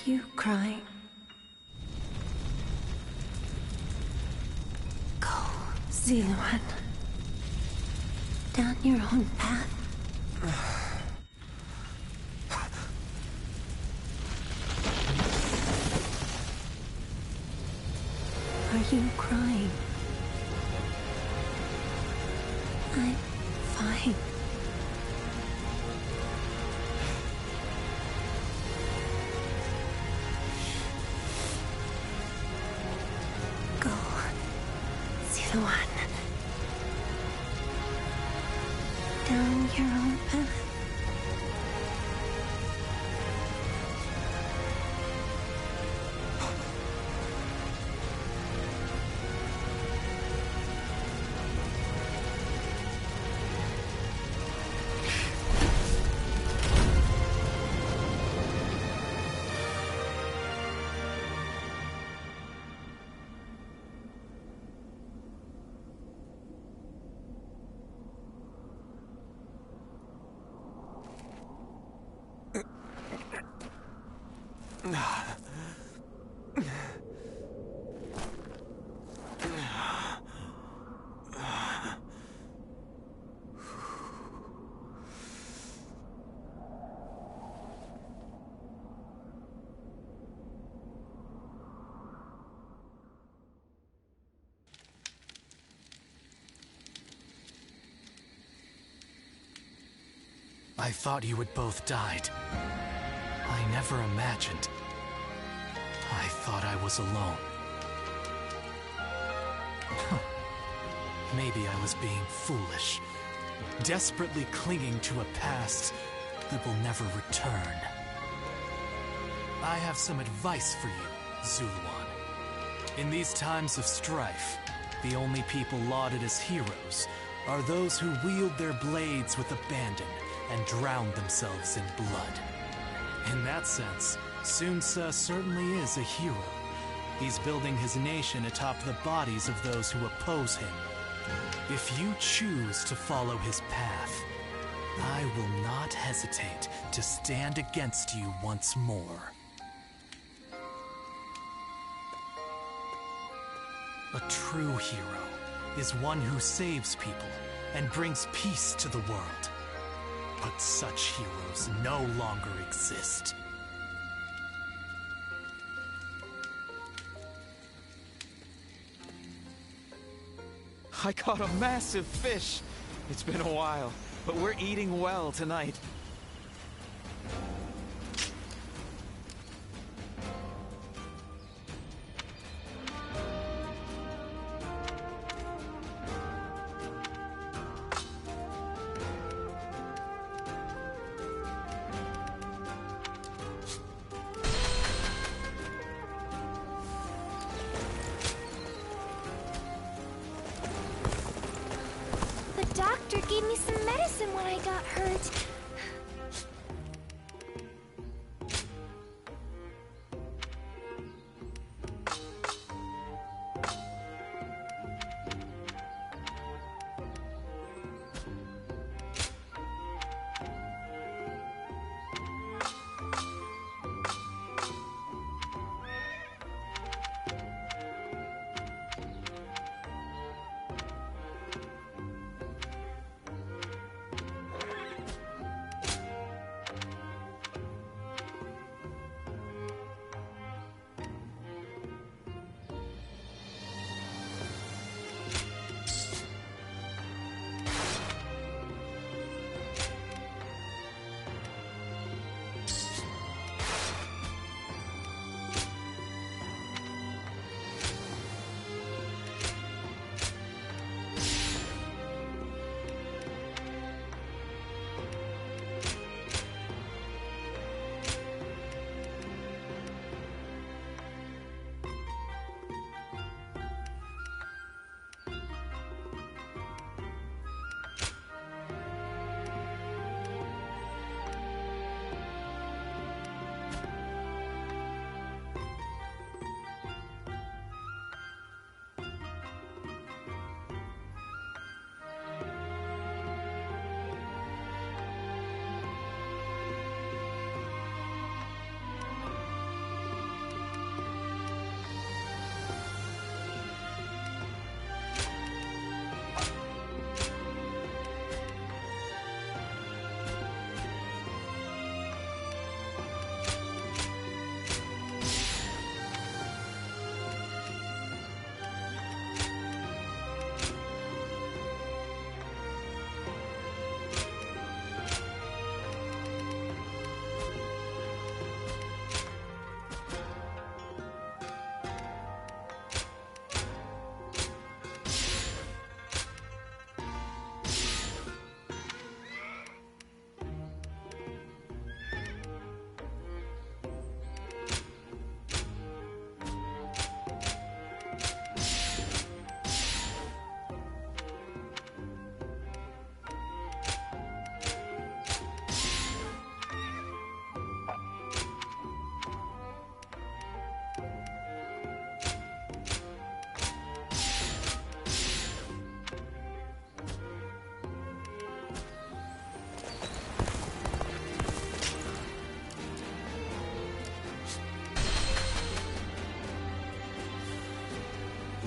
you crying? Go, Ziluan. Down your own path. Are you crying? I'm fine. Go, Ziluan. Down your own path. I thought you had both died. I never imagined. I thought I was alone. Maybe I was being foolish, desperately clinging to a past that will never return. I have some advice for you, Zuluan. In these times of strife, the only people lauded as heroes are those who wield their blades with abandon and drown themselves in blood. In that sense, Sun Ce certainly is a hero. He's building his nation atop the bodies of those who oppose him. If you choose to follow his path, I will not hesitate to stand against you once more. A true hero is one who saves people and brings peace to the world. But such heroes no longer exist. I caught a massive fish. It's been a while, but we're eating well tonight. Doctor gave me some medicine when I got hurt.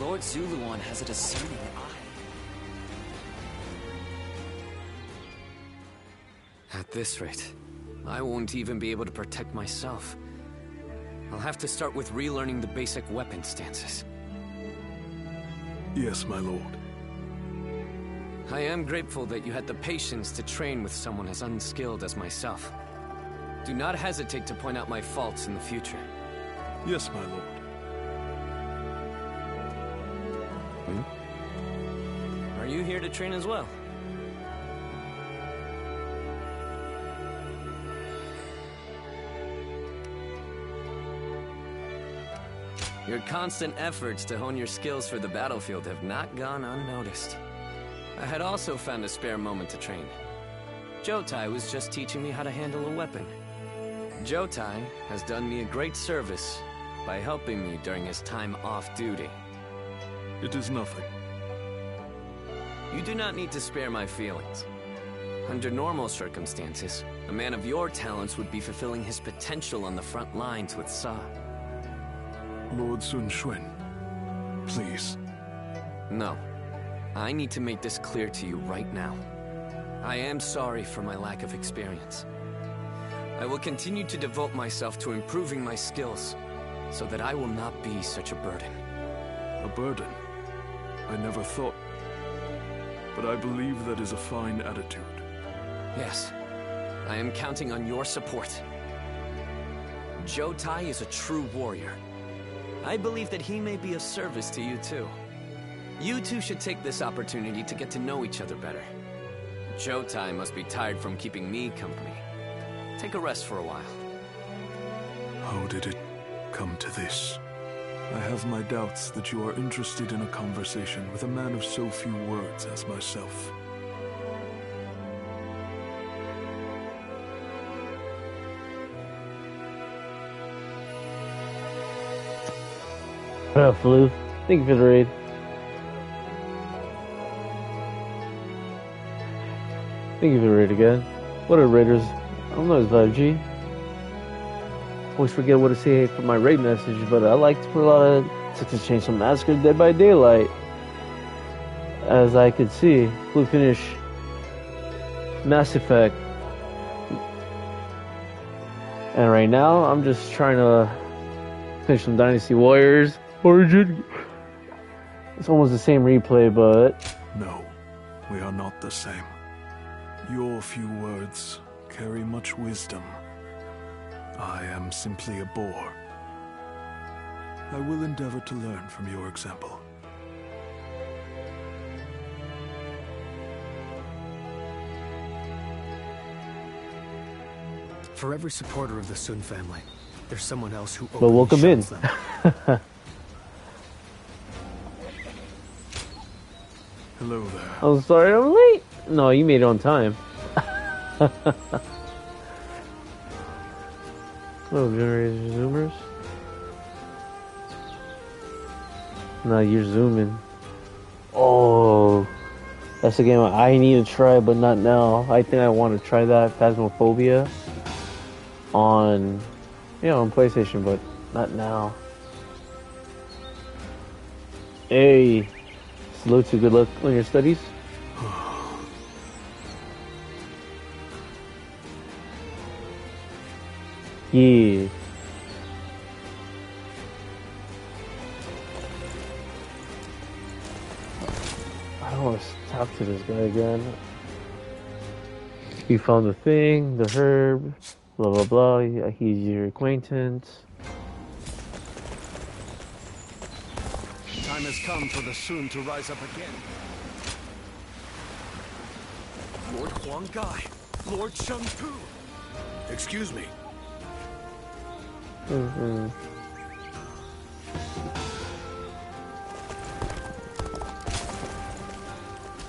Lord Zuluan has a discerning eye. At this rate, I won't even be able to protect myself. I'll have to start with relearning the basic weapon stances. Yes, my lord. I am grateful that you had the patience to train with someone as unskilled as myself. Do not hesitate to point out my faults in the future. Yes, my lord. Are you here to train as well? Your constant efforts to hone your skills for the battlefield have not gone unnoticed. I had also found a spare moment to train. Jotai was just teaching me how to handle a weapon. Jotai has done me a great service by helping me during his time off duty. It is nothing. You do not need to spare my feelings. Under normal circumstances, a man of your talents would be fulfilling his potential on the front lines with Sa. Lord Sun Quan, please. No. I need to make this clear to you right now. I am sorry for my lack of experience. I will continue to devote myself to improving my skills, so that I will not be such a burden. A burden? I never thought. But I believe that is a fine attitude. Yes. I am counting on your support. Jotai is a true warrior. I believe that he may be of service to you too. You two should take this opportunity to get to know each other better. Jotai must be tired from keeping me company. Take a rest for a while. How did it come to this? I have my doubts that you are interested in a conversation with a man of so few words as myself. What up, Flu? Thank you for the raid. Thank you for the raid again. What up, Raiders? I don't know, it's 5G. Always forget what to say for my raid message, but I like to put a lot of Texas Chainsaw Massacre Dead by Daylight. As I could see, Blue finish Mass Effect. And right now, I'm just trying to finish some Dynasty Warriors Origin. It's almost the same replay, but... No, we are not the same. Your few words carry much wisdom. I am simply a bore. I will endeavor to learn from your example. For every supporter of the Sun family, there's someone else who But welcome in. them. Hello there. I'm sorry I'm late. No, you made it on time. Hello, generated zoomers. No, you're zooming. Oh, that's a game I need to try, but not now. I think I want to try that Phasmophobia on, on PlayStation, but not now. Hey, salute to good luck on your studies. Yeah. I don't want to talk to this guy again. You found the thing, the herb, blah blah blah. He's your acquaintance. Time has come for the Sun to rise up again. Lord Huang Gai, Lord Shang Tu. Excuse me.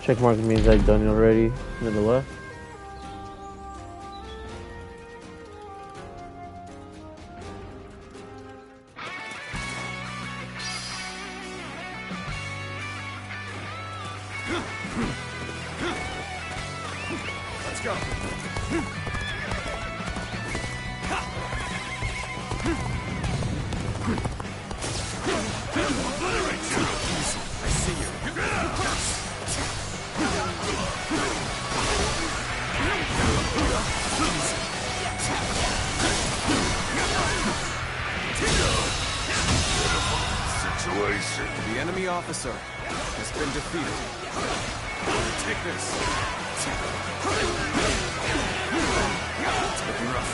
Check mark means I've done it already. To the left. Let's go. enemy officer has been defeated. Take this. It's looking rough.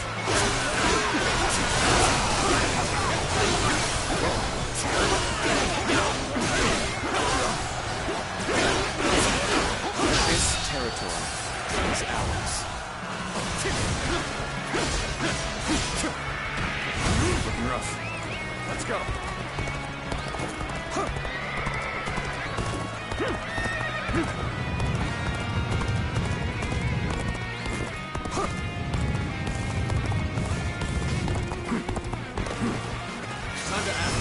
This territory is ours. Looking rough. Let's go. Time to act.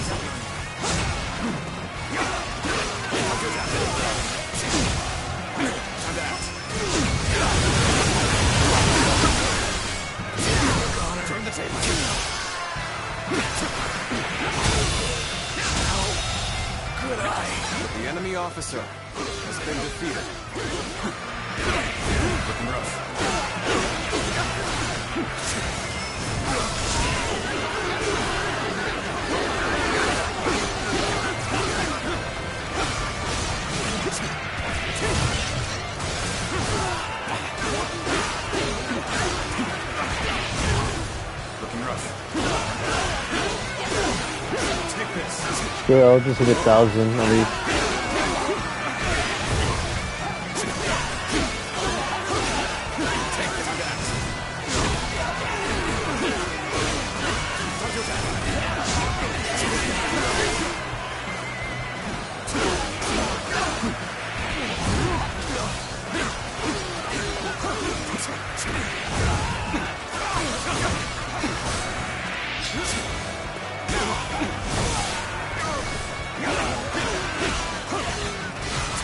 Turn the table. How could I? The enemy officer has been defeated. Looking rough. Looking rough. Take this. Yeah, I'll just hit 1,000 at least.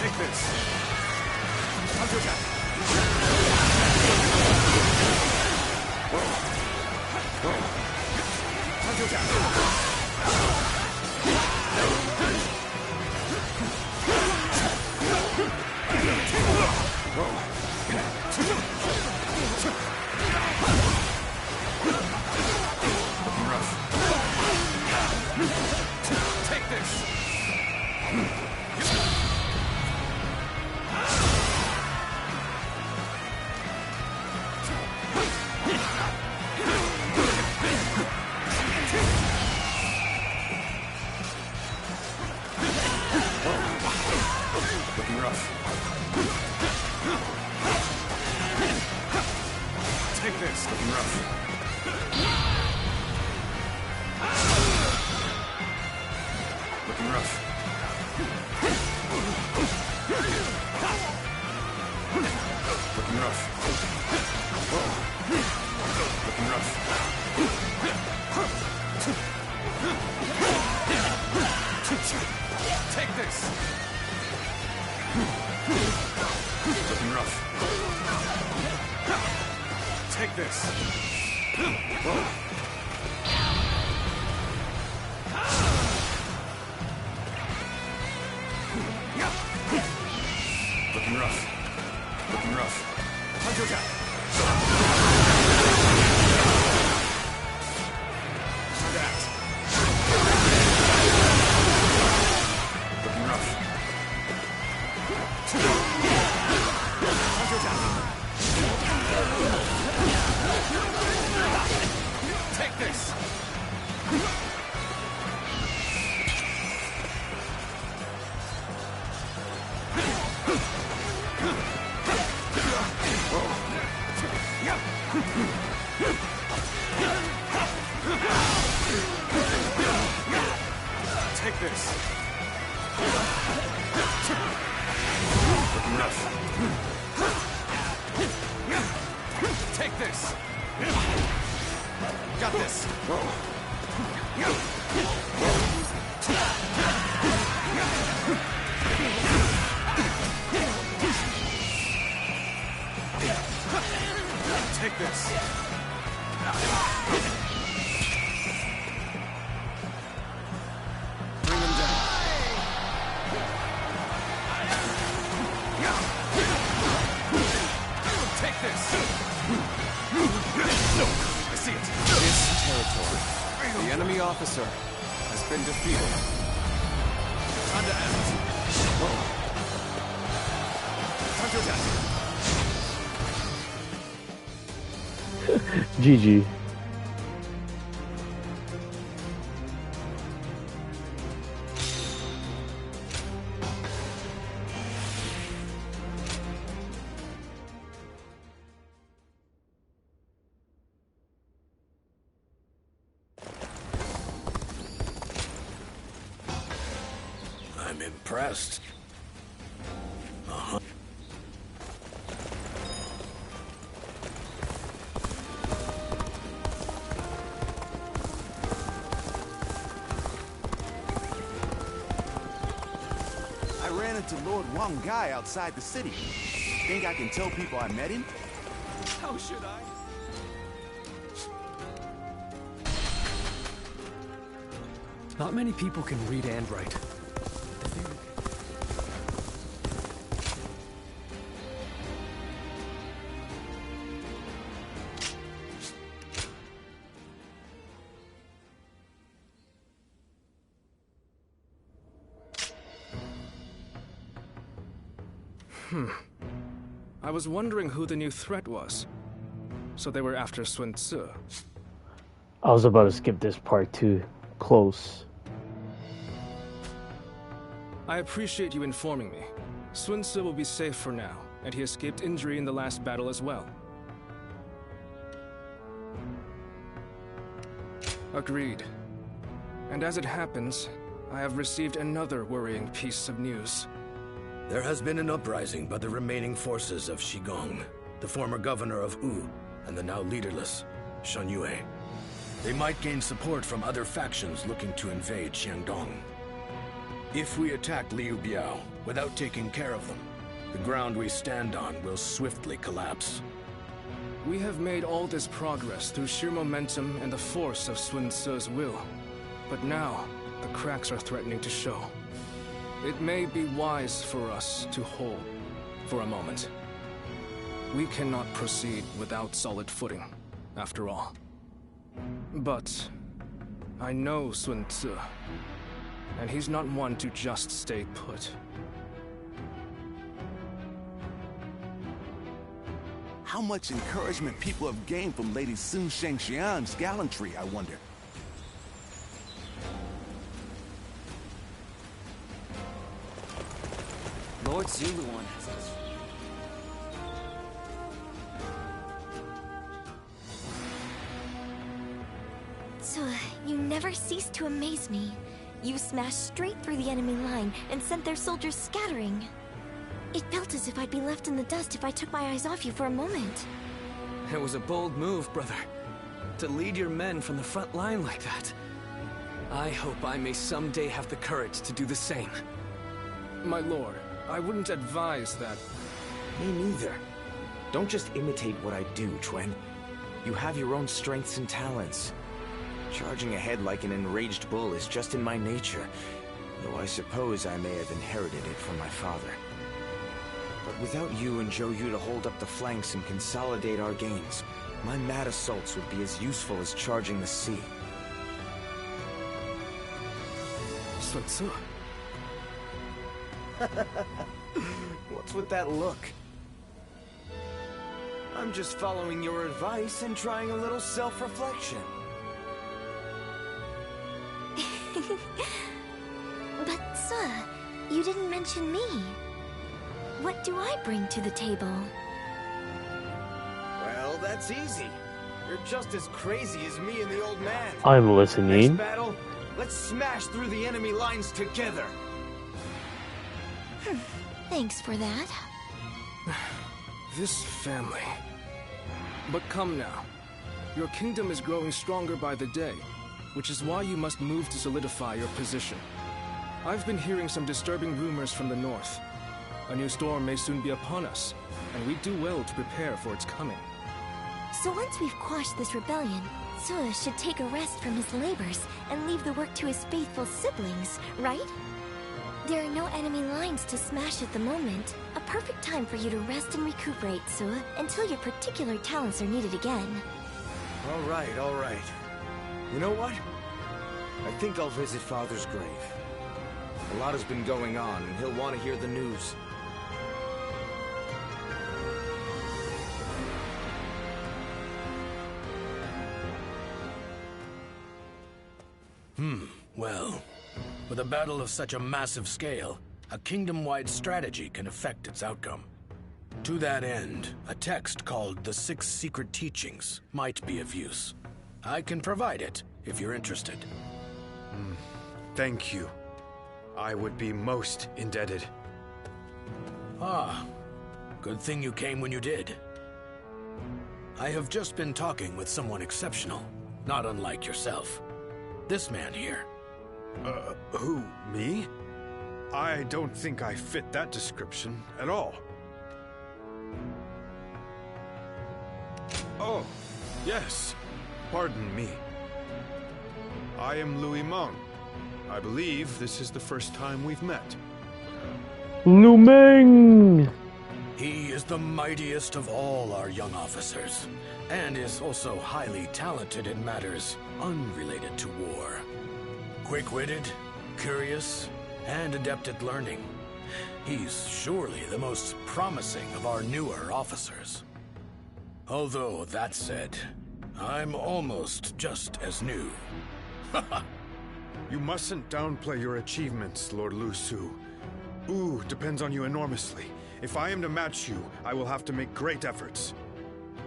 Take this. Counterattack. Looking rough. Take this. Looking rough. Take this. Looking rough. Looking rough. Looking rough. Looking rough. Take this. Looking rough. Take this. Looking rough. Looking rough. Counterattack. Time to act. Looking rough. Take this! Take this! Looking rough. Take this! Got this! Take this! Bring them down. Take this! I see it. This territory. The enemy officer has been defeated. Time to act. Time to attack. GG. I'm impressed. I ran into Lord Wang Gai outside the city. Think I can tell people I met him? How should I? Not many people can read and write. I was wondering who the new threat was. So they were after Sun Tzu. I was about to skip this part too. Close. I appreciate you informing me. Sun Tzu will be safe for now, and he escaped injury in the last battle as well. Agreed. And as it happens, I have received another worrying piece of news. There has been an uprising by the remaining forces of Shigong, the former governor of Wu, and the now leaderless Shan Yue. They might gain support from other factions looking to invade Xiangdong. If we attack Liu Biao without taking care of them, the ground we stand on will swiftly collapse. We have made all this progress through sheer momentum and the force of Sun Tzu's will. But now, the cracks are threatening to show. It may be wise for us to hold for a moment. We cannot proceed without solid footing, after all. But I know Sun Tzu, and he's not one to just stay put. How much encouragement people have gained from Lady Sun Shengxian's gallantry, I wonder. Lord Zuluan has us. So, you never cease to amaze me. You smashed straight through the enemy line and sent their soldiers scattering. It felt as if I'd be left in the dust if I took my eyes off you for a moment. It was a bold move, brother. To lead your men from the front line like that. I hope I may someday have the courage to do the same. My lord, I wouldn't advise that. Me neither. Don't just imitate what I do, Chuen. You have your own strengths and talents. Charging ahead like an enraged bull is just in my nature, though I suppose I may have inherited it from my father. But without you and Zhou Yu to hold up the flanks and consolidate our gains, my mad assaults would be as useful as charging the sea. Sun Tzu. What's with that look? I'm just following your advice and trying a little self-reflection. But, sir, you didn't mention me. What do I bring to the table? Well, that's easy. You're just as crazy as me and the old man. I'm listening. Next battle, let's smash through the enemy lines together. Thanks for that. This family. But come now. Your kingdom is growing stronger by the day, which is why you must move to solidify your position. I've been hearing some disturbing rumors from the north. A new storm may soon be upon us, and we do well to prepare for its coming. So once we've quashed this rebellion, Tzu should take a rest from his labors and leave the work to his faithful siblings, right? There are no enemy lines to smash at the moment. A perfect time for you to rest and recuperate, Tzu, until your particular talents are needed again. All right. You know what? I think I'll visit Father's grave. A lot has been going on, and he'll want to hear the news. Well, with a battle of such a massive scale, a kingdom-wide strategy can affect its outcome. To that end, a text called The Six Secret Teachings might be of use. I can provide it, if you're interested. Thank you. I would be most indebted. Ah, good thing you came when you did. I have just been talking with someone exceptional, not unlike yourself. This man here. Who, me? I don't think I fit that description at all. Oh, yes. Pardon me. I am Louis Meng. I believe this is the first time we've met. Liu Meng! He is the mightiest of all our young officers, and is also highly talented in matters unrelated to war. Quick-witted, curious, and adept at learning. He's surely the most promising of our newer officers. Although, that said, I'm almost just as new. You mustn't downplay your achievements, Lord Lu Su. Wu depends on you enormously. If I am to match you, I will have to make great efforts.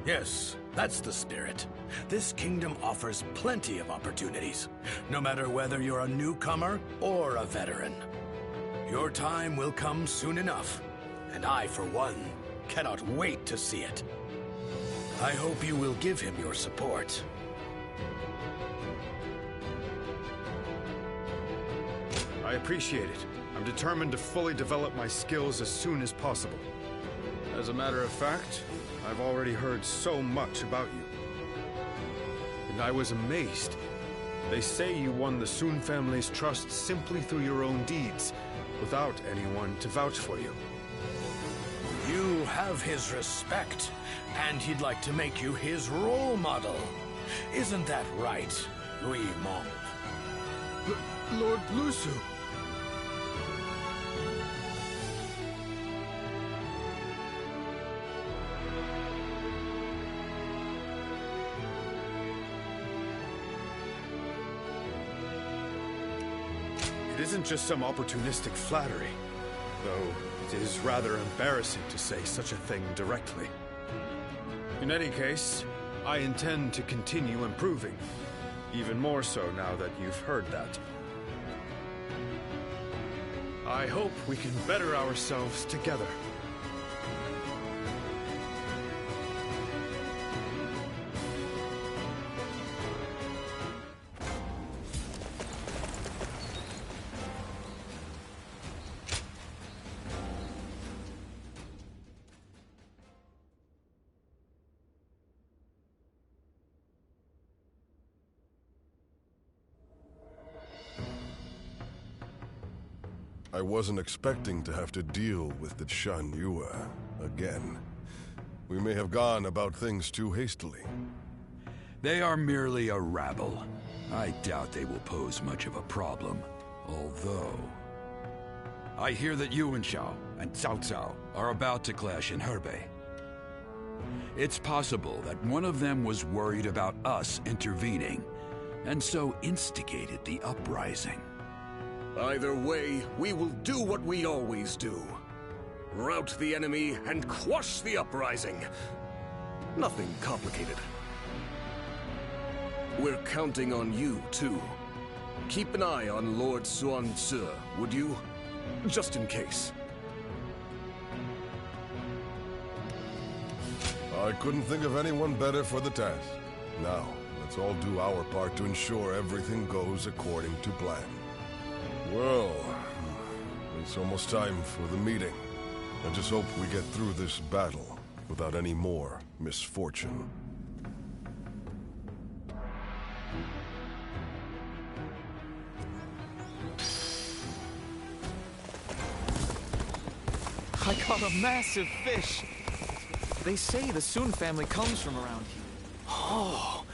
Yes, that's the spirit. This kingdom offers plenty of opportunities, no matter whether you're a newcomer or a veteran. Your time will come soon enough, and I, for one, cannot wait to see it. I hope you will give him your support. I appreciate it. I'm determined to fully develop my skills as soon as possible. As a matter of fact, I've already heard so much about you. And I was amazed. They say you won the Sun family's trust simply through your own deeds, without anyone to vouch for you. You have his respect, and he'd like to make you his role model. Isn't that right, Louis Meng? Lord Lu Su! It isn't just some opportunistic flattery, though it is rather embarrassing to say such a thing directly. In any case, I intend to continue improving, even more so now that you've heard that. I hope we can better ourselves together. I wasn't expecting to have to deal with the Shan Yue again. We may have gone about things too hastily. They are merely a rabble. I doubt they will pose much of a problem. Although... I hear that Yuan Shao and Cao Cao are about to clash in Hebei. It's possible that one of them was worried about us intervening, and so instigated the uprising. Either way, we will do what we always do. Rout the enemy and quash the uprising. Nothing complicated. We're counting on you, too. Keep an eye on Lord Xuanzi, would you? Just in case. I couldn't think of anyone better for the task. Now, let's all do our part to ensure everything goes according to plan. Well, it's almost time for the meeting. I just hope we get through this battle without any more misfortune. I caught a massive fish. They say the Sun family comes from around here. Oh.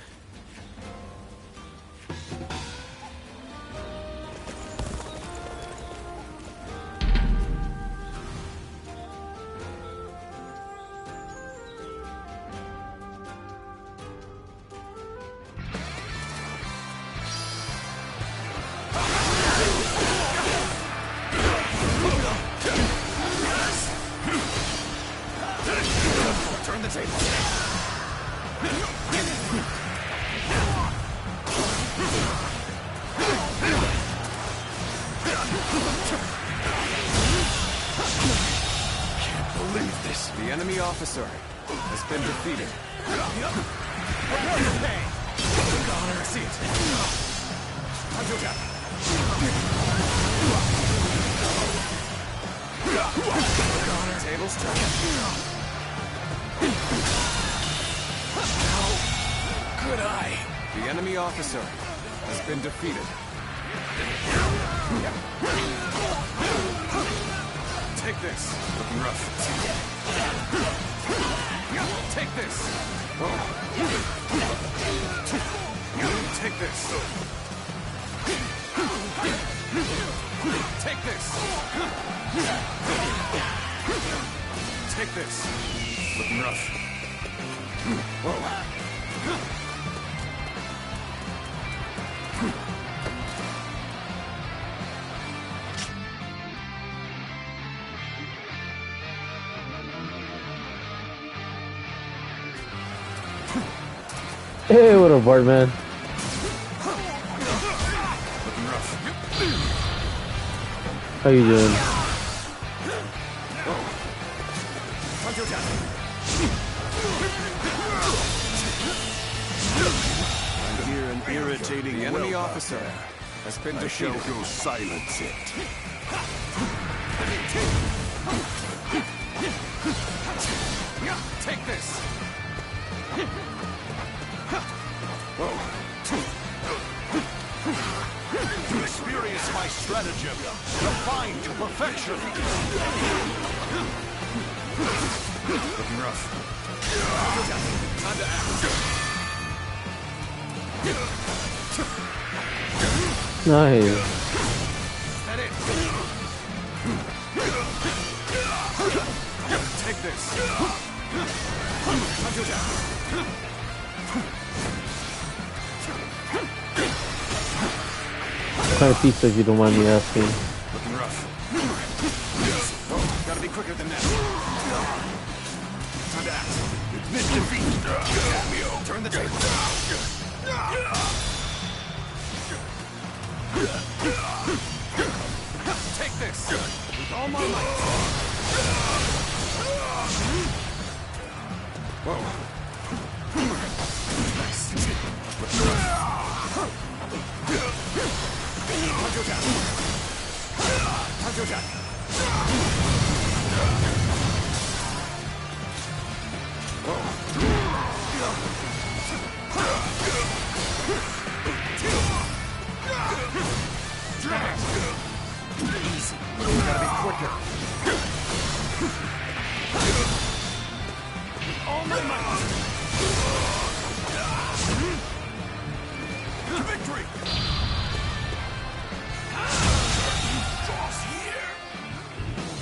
table. Can't believe this. The enemy officer has been defeated. Prepare your pain. Gotta see it. Time to attack. Tables turn. How could I? The enemy officer has been defeated. Take this. Looking rough. Take this. Take this. Take this. Take this. Looking rough. Hey, what up, Bart, man? Looking rough. How you doing? Time to attack. I hear an irritating The enemy whelp officer out there. has been I defeated. shall go silence it. Take this. To experience my stratagem, refined to perfection. Looking rough. Time to act. Nice. That it. Take this. Time to attack. What kind of pizza, if you don't mind me asking? Looking rough. Gotta be quicker than that. Time to act. Admit defeat. Turn the table. Take this. With all my might. Nice. Time to attack. Time to attack. Easy. Gotta be quicker. All my might. To victory.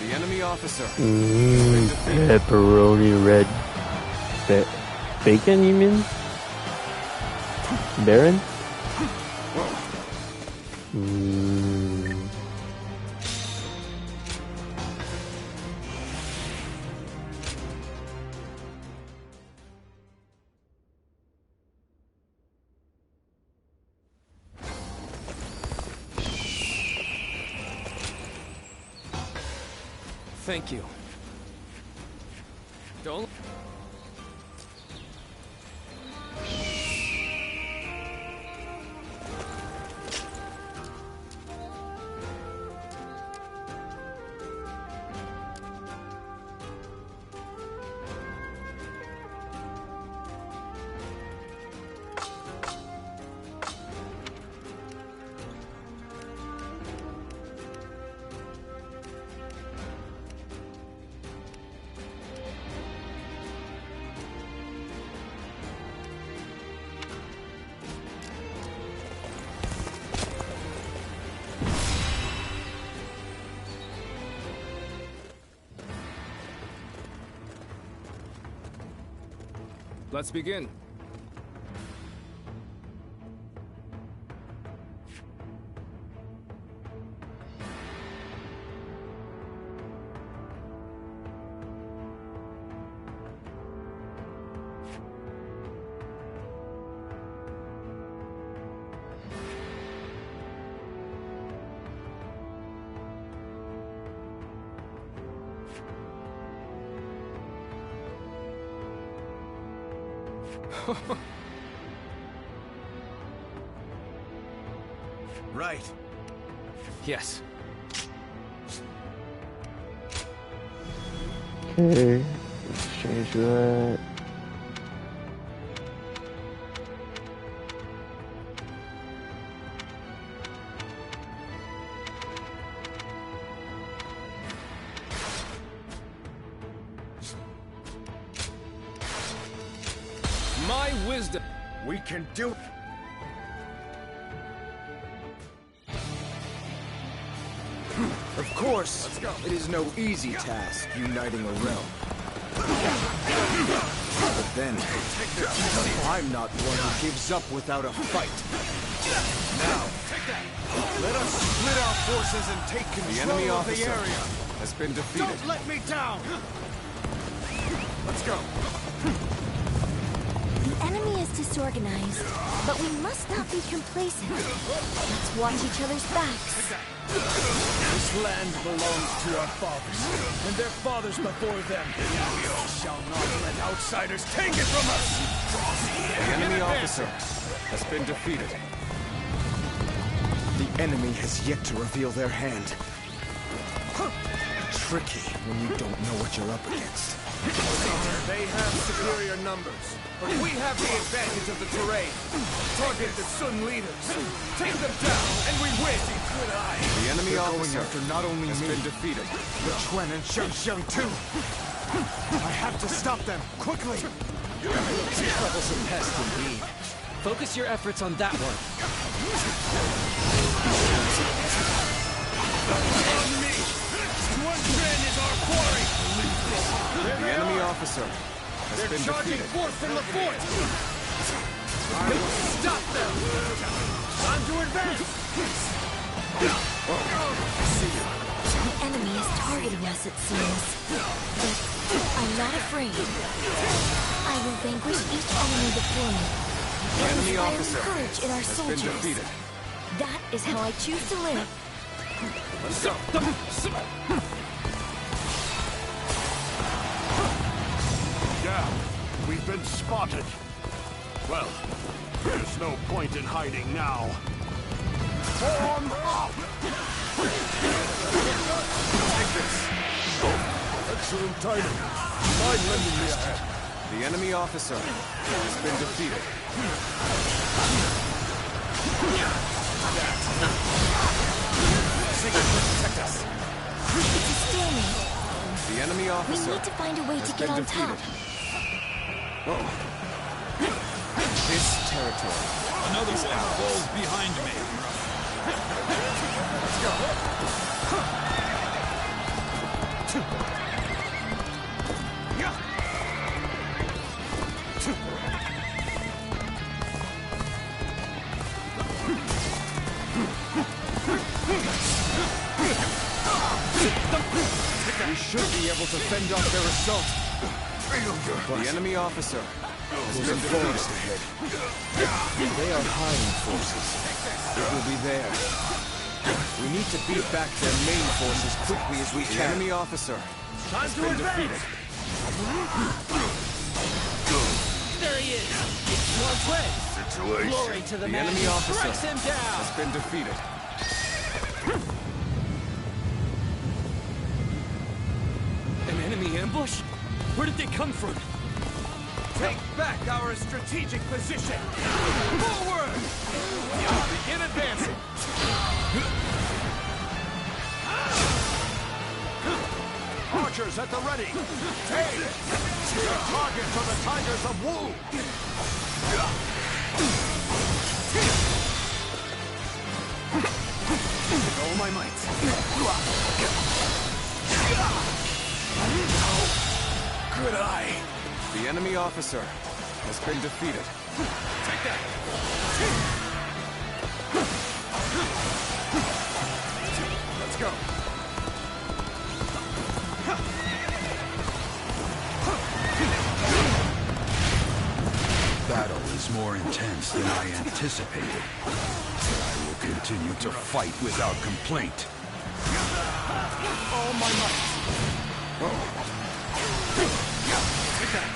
The enemy officer. Pepperoni red. Bacon, you mean? Baron? Thank you. Don't. Let's begin. Right. Yes. Okay, let's change that. My wisdom. We can do it. Of course, it is no easy task uniting a realm. But then, I'm not one who gives up without a fight. Now, let us split our forces and take control of the area. Has been defeated. Don't let me down! Let's go. The enemy is disorganized, but we must not be complacent. Let's watch each other's backs. This land belongs to our fathers, and their fathers before them. We shall not let outsiders take it from us! The enemy officer has been defeated. The enemy has yet to reveal their hand. Tricky when you don't know what you're up against. They have superior numbers, but we have the advantage of the terrain. Target the Sun leaders. Take them down, and we win! The enemy officer after not only has me, been defeated. but Quan and Xiang too. I have to stop them, quickly! Levels of pest indeed. Focus your efforts on that one. On me! Xuan Zhen is our quarry! The enemy officer has been Charging defeated. forth from the fort! I will stop them! Time to advance! The enemy is targeting us, it seems. But I'm not afraid. I will vanquish each enemy before me. The enemy Inspire officer courage in our has soldiers. been defeated. That is how I choose to live. Let's go! Yeah, we've been spotted. Well, there's no point in hiding now. Form up! Take this! Excellent timing. Mind lending me a hand? The enemy officer has been defeated. Protect us! It's a stalemate. The enemy We officer need to find a way has to get been on defeated. top. This territory. Another one falls behind me. Let's go! We should be able to fend off their assault. The enemy officer has been defeated. ahead. They are hiding forces. It will be there. We need to beat back their main forces quickly as we can. The enemy officer has been defeated. There he is! Xuan Zhen! Glory to the man enemy who officer strikes him down! has been defeated. An enemy ambush? Where did they come from? Take back our strategic position! Forward! Begin advancing! Archers at the ready! Take! Your targets are the Tigers of Wu! With all my might! Good eye! The enemy officer has been defeated. Take that! Let's go! Battle is more intense than I anticipated. I will continue to fight without complaint. All my might! Take that!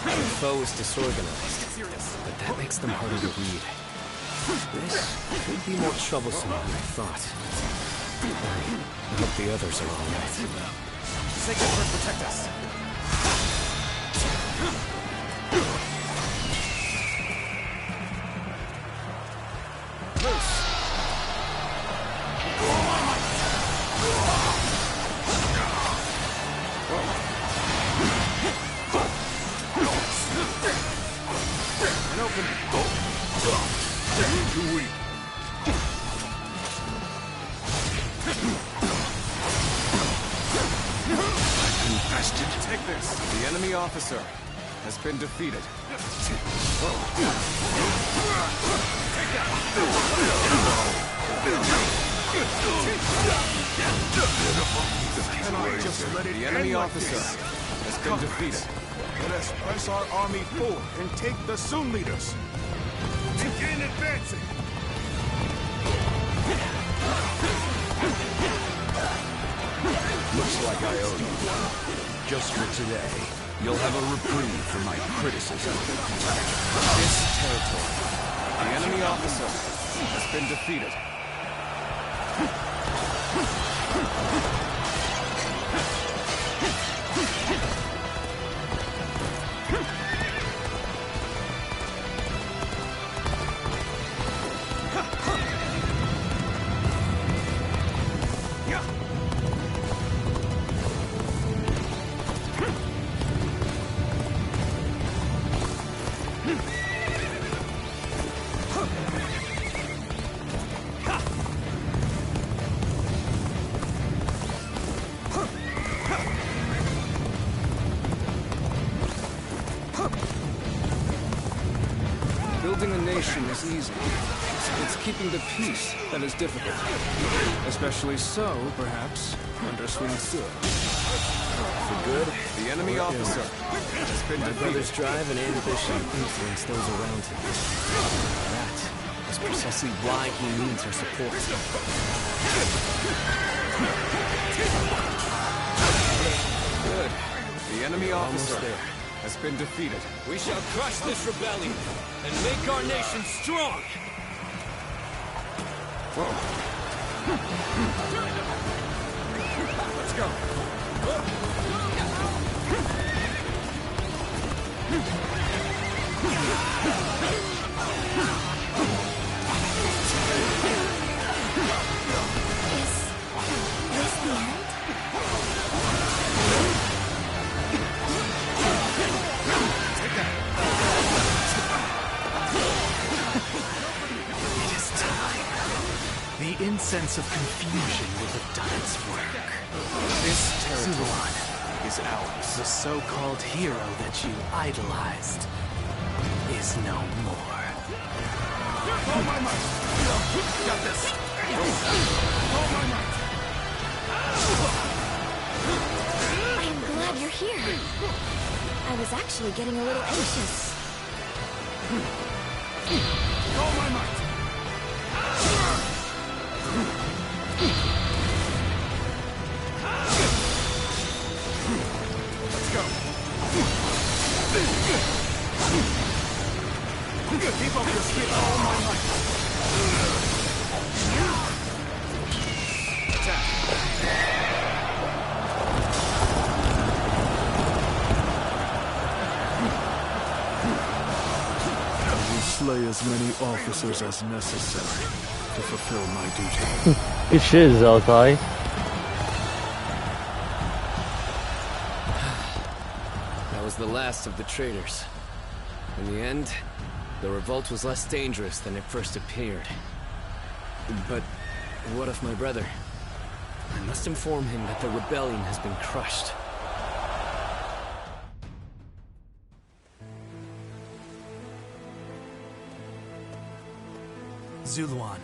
The foe is disorganized, but that makes them harder to read. This could be more troublesome than I thought. I hope the others are all right. Sacred Bird, protect us! Too weak. Take this. The enemy officer has been defeated. The enemy officer has been defeated. Let us press our army forward and take the Sun leaders. Begin advancing. Looks like I owe you one. Just for today, you'll have a reprieve for my criticism. This territory. The enemy officer has been defeated. Building a nation is easy. It's keeping the peace that is difficult. Especially so, perhaps, under Sun Ce. For good, the enemy officer has been defeated. My brother's drive and ambition influence those around him. That is precisely why he needs our support. Good. The enemy officer has been defeated. We shall crush this rebellion and make our nation strong! Let's go. Is this the end? The incense of confusion will have done its work. This territory Zuluan is ours. The so-called hero that you idolized is no more. All my might. Got this. All my might. I am glad you're here. I was actually getting a little anxious. All my might. Let's go. Keep up your speed. All my might. Attack. I will slay as many officers as necessary to fulfill my duty. Good shit, Zaltai. That was the last of the traitors. In the end, the revolt was less dangerous than it first appeared. But what of my brother? I must inform him that the rebellion has been crushed. Zuluan,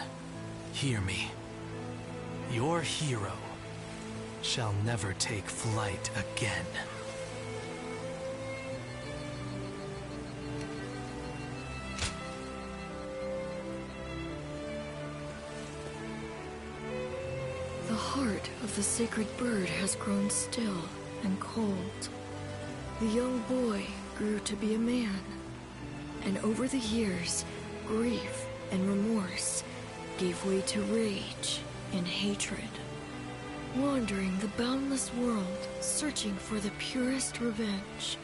hear me. Your hero shall never take flight again. The heart of the sacred bird has grown still. and cold. The young boy grew to be a man, and over the years, grief and remorse gave way to rage and hatred. Wandering the boundless world, searching for the purest revenge.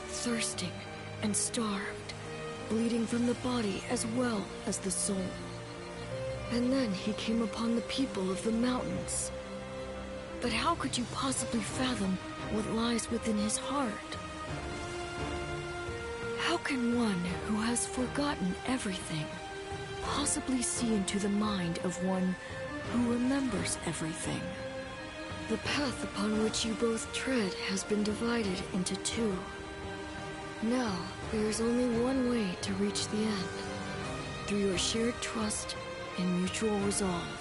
Thirsting and starved, bleeding from the body as well as the soul. And then he came upon the people of the mountains. But how could you possibly fathom what lies within his heart? How can one who has forgotten everything possibly see into the mind of one who remembers everything? The path upon which you both tread has been divided into two. Now, there is only one way to reach the end, through your shared trust and mutual resolve.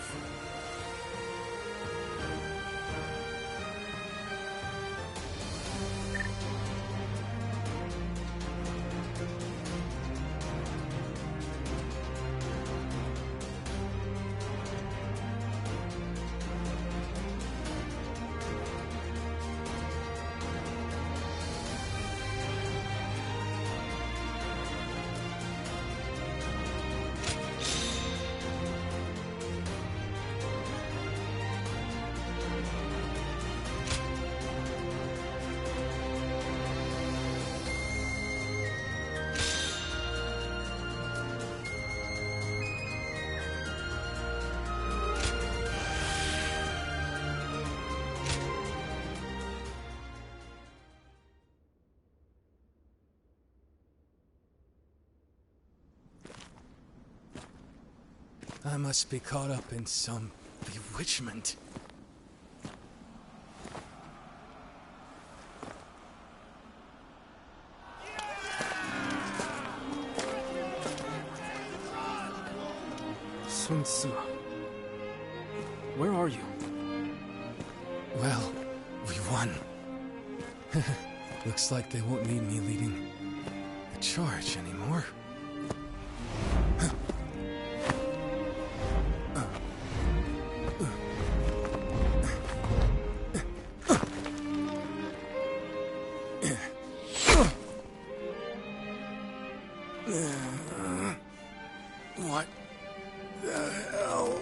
I must be caught up in some bewitchment. Sun Tzu, where are you? Well, we won. Looks like they won't need me leading the charge anymore. What the hell?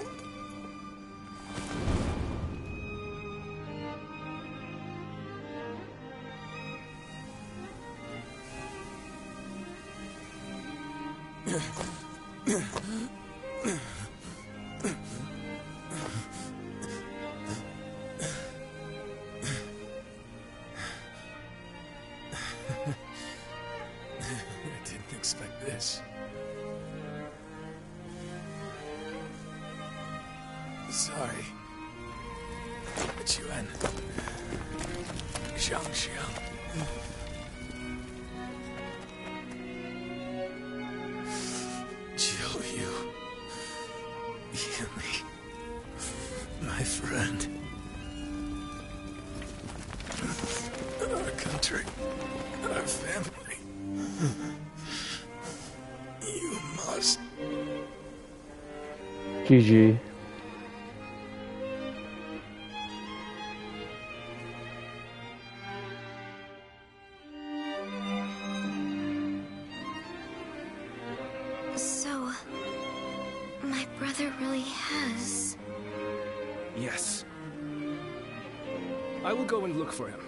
I didn't expect this. Sorry. Chuan. Zhangxiang. Jiu Yu. Yumi. My friend. Our country. Our family. You must. GG. So, my brother really has... Yes. I will go and look for him.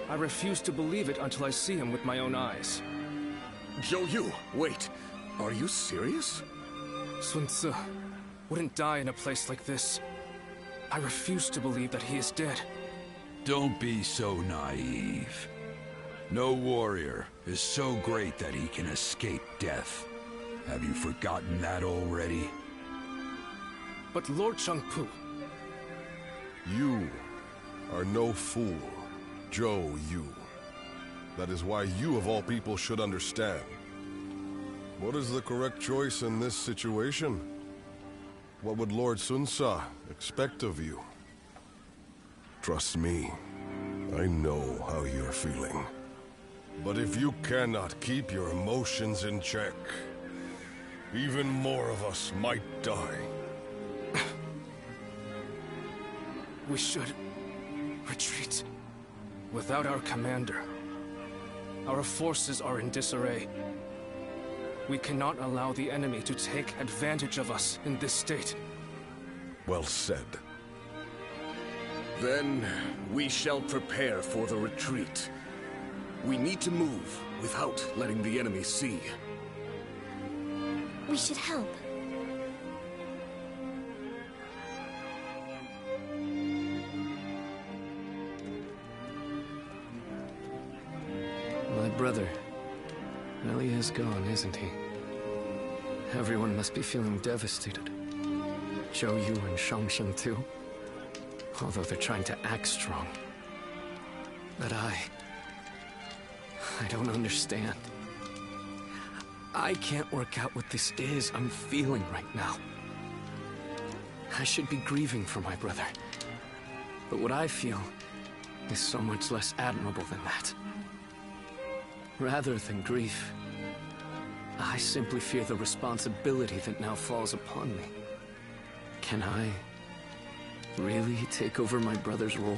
I refuse to believe it until I see him with my own eyes. Zhou Yu, wait. Are you serious? Sun Tzu wouldn't die in a place like this. I refuse to believe that he is dead. Don't be so naive. No warrior is so great that he can escape death. Have you forgotten that already? But Lord Chengpu... You are no fool, Zhou Yu. That is why you of all people should understand. What is the correct choice in this situation? What would Lord Sun Ce expect of you? Trust me, I know how you're feeling. But if you cannot keep your emotions in check, even more of us might die. We should retreat. Without our commander, our forces are in disarray. We cannot allow the enemy to take advantage of us in this state. Well said. Then we shall prepare for the retreat. We need to move without letting the enemy see. We should help. My brother. Well, he is gone, isn't he? Everyone must be feeling devastated. Zhou Yu and Shang too. Although they're trying to act strong. But I don't understand. I can't work out what this is I'm feeling right now. I should be grieving for my brother. But what I feel is so much less admirable than that. Rather than grief, I simply fear the responsibility that now falls upon me. Can I really take over my brother's role?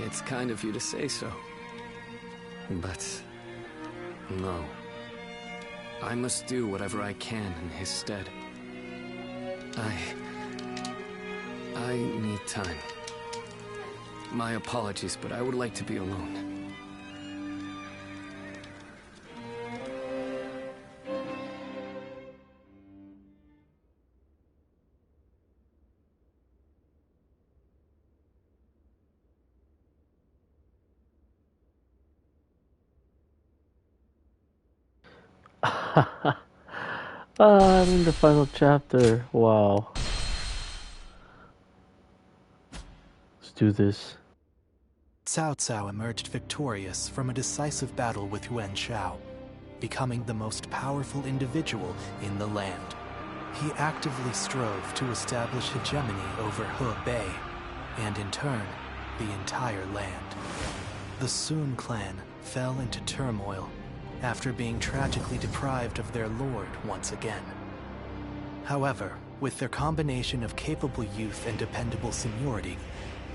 It's kind of you to say so. But no. I must do whatever I can in his stead. I need time. My apologies, but I would like to be alone. I'm in the final chapter. Wow. Let's do this. Cao Cao emerged victorious from a decisive battle with Yuan Shao, becoming the most powerful individual in the land. He actively strove to establish hegemony over Hebei, and in turn, the entire land. The Sun clan fell into turmoil after being tragically deprived of their lord once again. However, with their combination of capable youth and dependable seniority,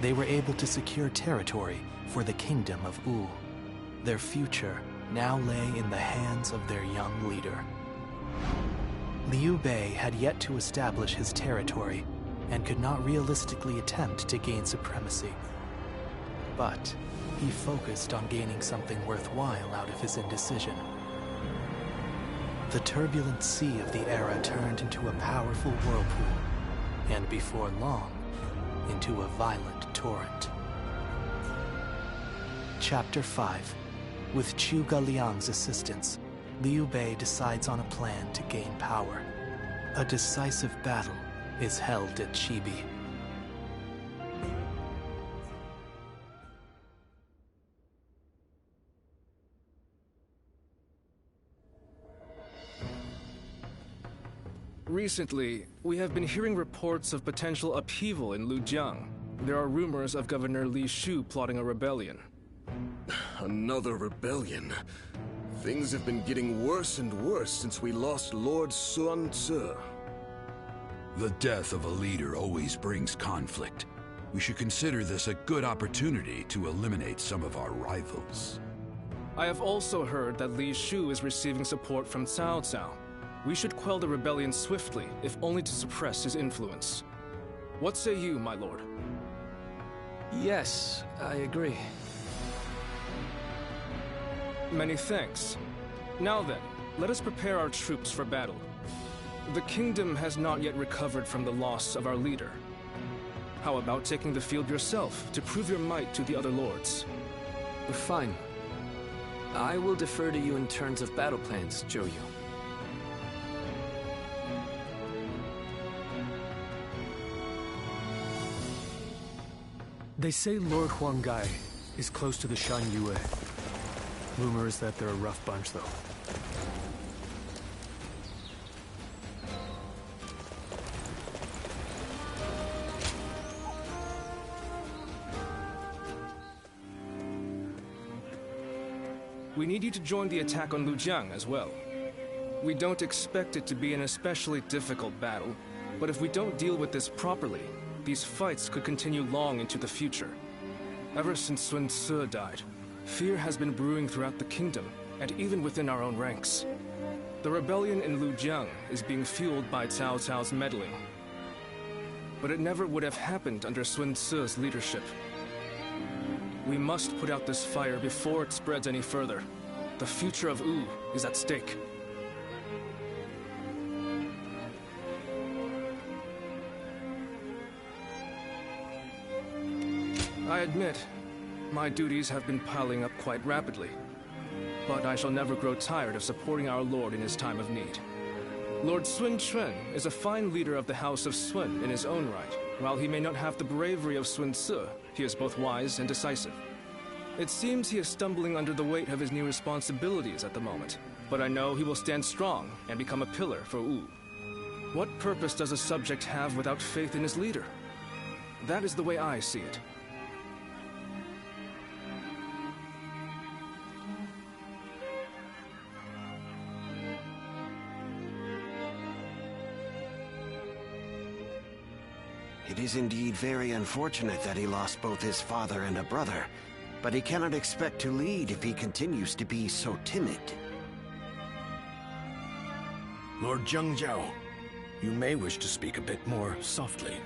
they were able to secure territory for the Kingdom of Wu. Their future now lay in the hands of their young leader. Liu Bei had yet to establish his territory and could not realistically attempt to gain supremacy. But he focused on gaining something worthwhile out of his indecision. The turbulent sea of the era turned into a powerful whirlpool, and before long, into a violent torrent. Chapter 5. With Zhuge Liang's assistance, Liu Bei decides on a plan to gain power. A decisive battle is held at Chibi. Recently, we have been hearing reports of potential upheaval in Lujiang. There are rumors of Governor Li Shu plotting a rebellion. Another rebellion? Things have been getting worse and worse since we lost Lord Sun Ce. The death of a leader always brings conflict. We should consider this a good opportunity to eliminate some of our rivals. I have also heard that Li Shu is receiving support from Cao Cao. We should quell the rebellion swiftly, if only to suppress his influence. What say you, my lord? Yes, I agree. Many thanks. Now then, let us prepare our troops for battle. The kingdom has not yet recovered from the loss of our leader. How about taking the field yourself to prove your might to the other lords? Fine. I will defer to you in terms of battle plans, Zhou Yu. They say Lord Huanggai is close to the Shan Yue. Rumor is that they're a rough bunch, though. We need you to join the attack on Lujiang as well. We don't expect it to be an especially difficult battle, But if we don't deal with this properly, these fights could continue long into the future. Ever since Sun Ce died, fear has been brewing throughout the kingdom, and even within our own ranks. The rebellion in Lujiang is being fueled by Cao Cao's meddling. But it never would have happened under Sun Ce's leadership. We must put out this fire before it spreads any further. The future of Wu is at stake. I admit, my duties have been piling up quite rapidly. But I shall never grow tired of supporting our lord in his time of need. Lord Sun Quan is a fine leader of the House of Sun in his own right. While he may not have the bravery of Sun Ce, he is both wise and decisive. It seems he is stumbling under the weight of his new responsibilities at the moment, but I know he will stand strong and become a pillar for Wu. What purpose does a subject have without faith in his leader? That is the way I see it. It is indeed very unfortunate that he lost both his father and a brother, but he cannot expect to lead if he continues to be so timid. Lord Zhengjiao, you may wish to speak a bit more softly.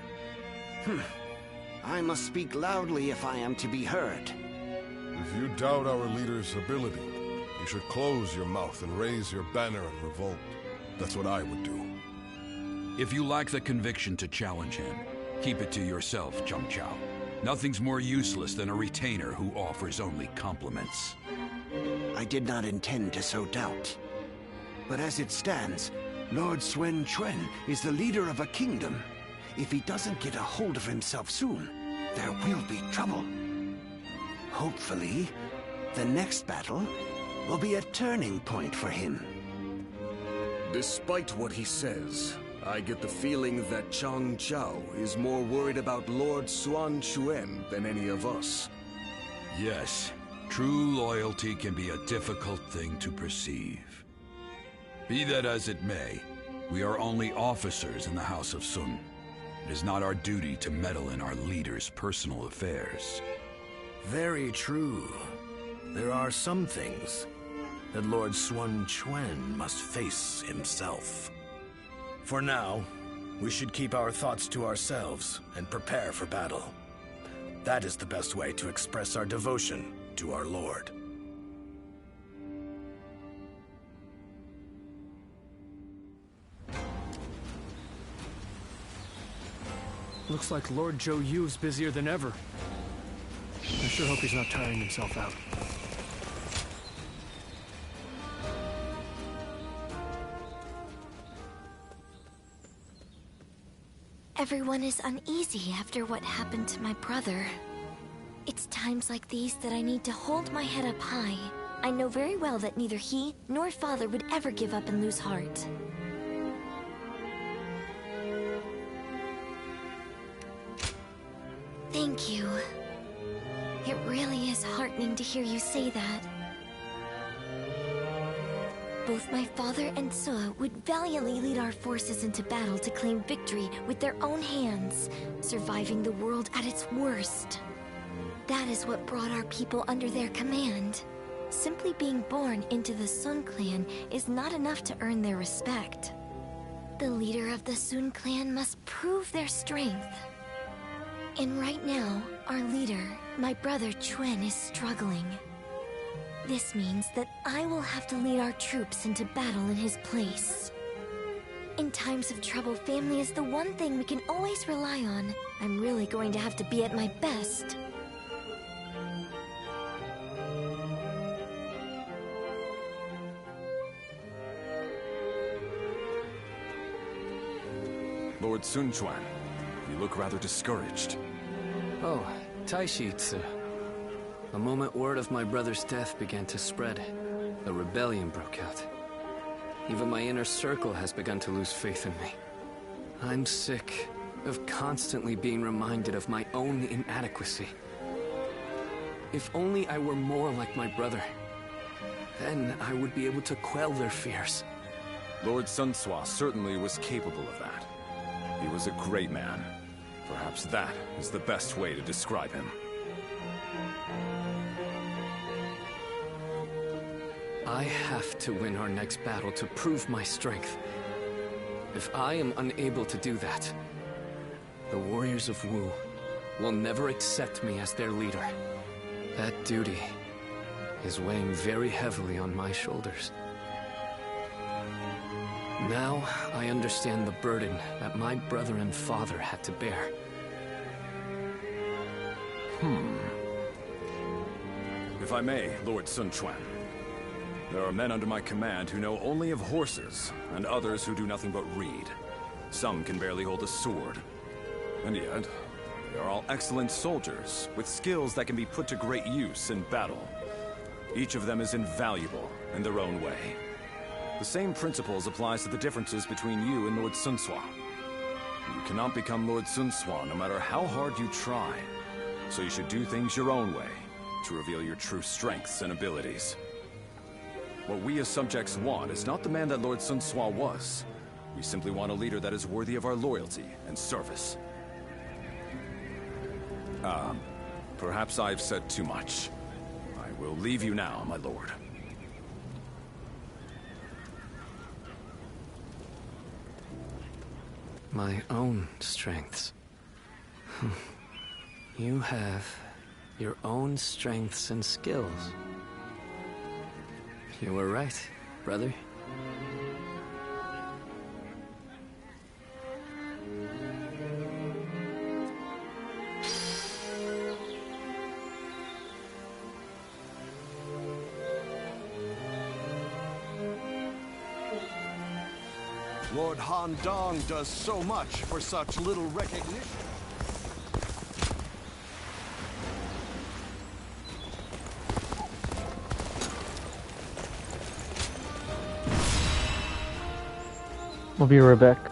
I must speak loudly if I am to be heard. If you doubt our leader's ability, you should close your mouth and raise your banner in revolt. That's what I would do. If you lack the conviction to challenge him, keep it to yourself, Zheng Zhao. Nothing's more useless than a retainer who offers only compliments. I did not intend to sow doubt. But as it stands, Lord Sun Quan is the leader of a kingdom. If he doesn't get a hold of himself soon, there will be trouble. Hopefully, the next battle will be a turning point for him. Despite what he says, I get the feeling that Zhang Zhao is more worried about Lord Sun Quan than any of us. Yes, true loyalty can be a difficult thing to perceive. Be that as it may, we are only officers in the House of Sun. It is not our duty to meddle in our leader's personal affairs. Very true. There are some things that Lord Sun Quan must face himself. For now, we should keep our thoughts to ourselves and prepare for battle. That is the best way to express our devotion to our Lord. Looks like Lord Zhou Yu's busier than ever. I sure hope he's not tiring himself out. Everyone is uneasy after what happened to my brother. It's times like these that I need to hold my head up high. I know very well that neither he nor father would ever give up and lose heart. Thank you. It really is heartening to hear you say that. Both my father and Ce would valiantly lead our forces into battle to claim victory with their own hands, surviving the world at its worst. That is what brought our people under their command. Simply being born into the Sun clan is not enough to earn their respect. The leader of the Sun clan must prove their strength. And right now, our leader, my brother Quan, is struggling. This means that I will have to lead our troops into battle in his place. In times of trouble, family is the one thing we can always rely on. I'm really going to have to be at my best. Lord Sun Quan, you look rather discouraged. Oh, Taishi Tzu. The moment word of my brother's death began to spread, a rebellion broke out. Even my inner circle has begun to lose faith in me. I'm sick of constantly being reminded of my own inadequacy. If only I were more like my brother, then I would be able to quell their fears. Lord Sun Ce certainly was capable of that. He was a great man. Perhaps that is the best way to describe him. I have to win our next battle to prove my strength. If I am unable to do that, the warriors of Wu will never accept me as their leader. That duty is weighing very heavily on my shoulders. Now I understand the burden that my brother and father had to bear. If I may, Lord Sun Quan. There are men under my command who know only of horses, and others who do nothing but read. Some can barely hold a sword. And yet, they are all excellent soldiers, with skills that can be put to great use in battle. Each of them is invaluable in their own way. The same principles applies to the differences between you and Lord Sun Sua. You cannot become Lord Sun Sua no matter how hard you try. So you should do things your own way, to reveal your true strengths and abilities. What we as subjects want is not the man that Lord Sun Sua was. We simply want a leader that is worthy of our loyalty and service. Perhaps I've said too much. I will leave you now, my lord. My own strengths. You have your own strengths and skills. You were right, brother. Lord Han Dong does so much for such little recognition. I'll be right back.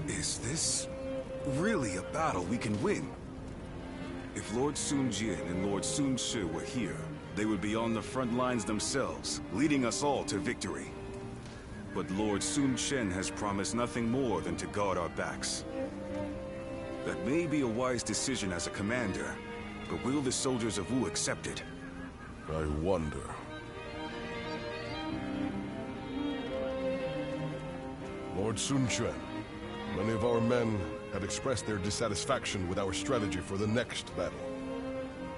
Is this really a battle we can win? If Lord Sun Jian and Lord Sun Shi were here, they would be on the front lines themselves, leading us all to victory. But Lord Sun Chen has promised nothing more than to guard our backs. That may be a wise decision as a commander, but will the soldiers of Wu accept it? I wonder. Lord Sun Quan, many of our men have expressed their dissatisfaction with our strategy for the next battle.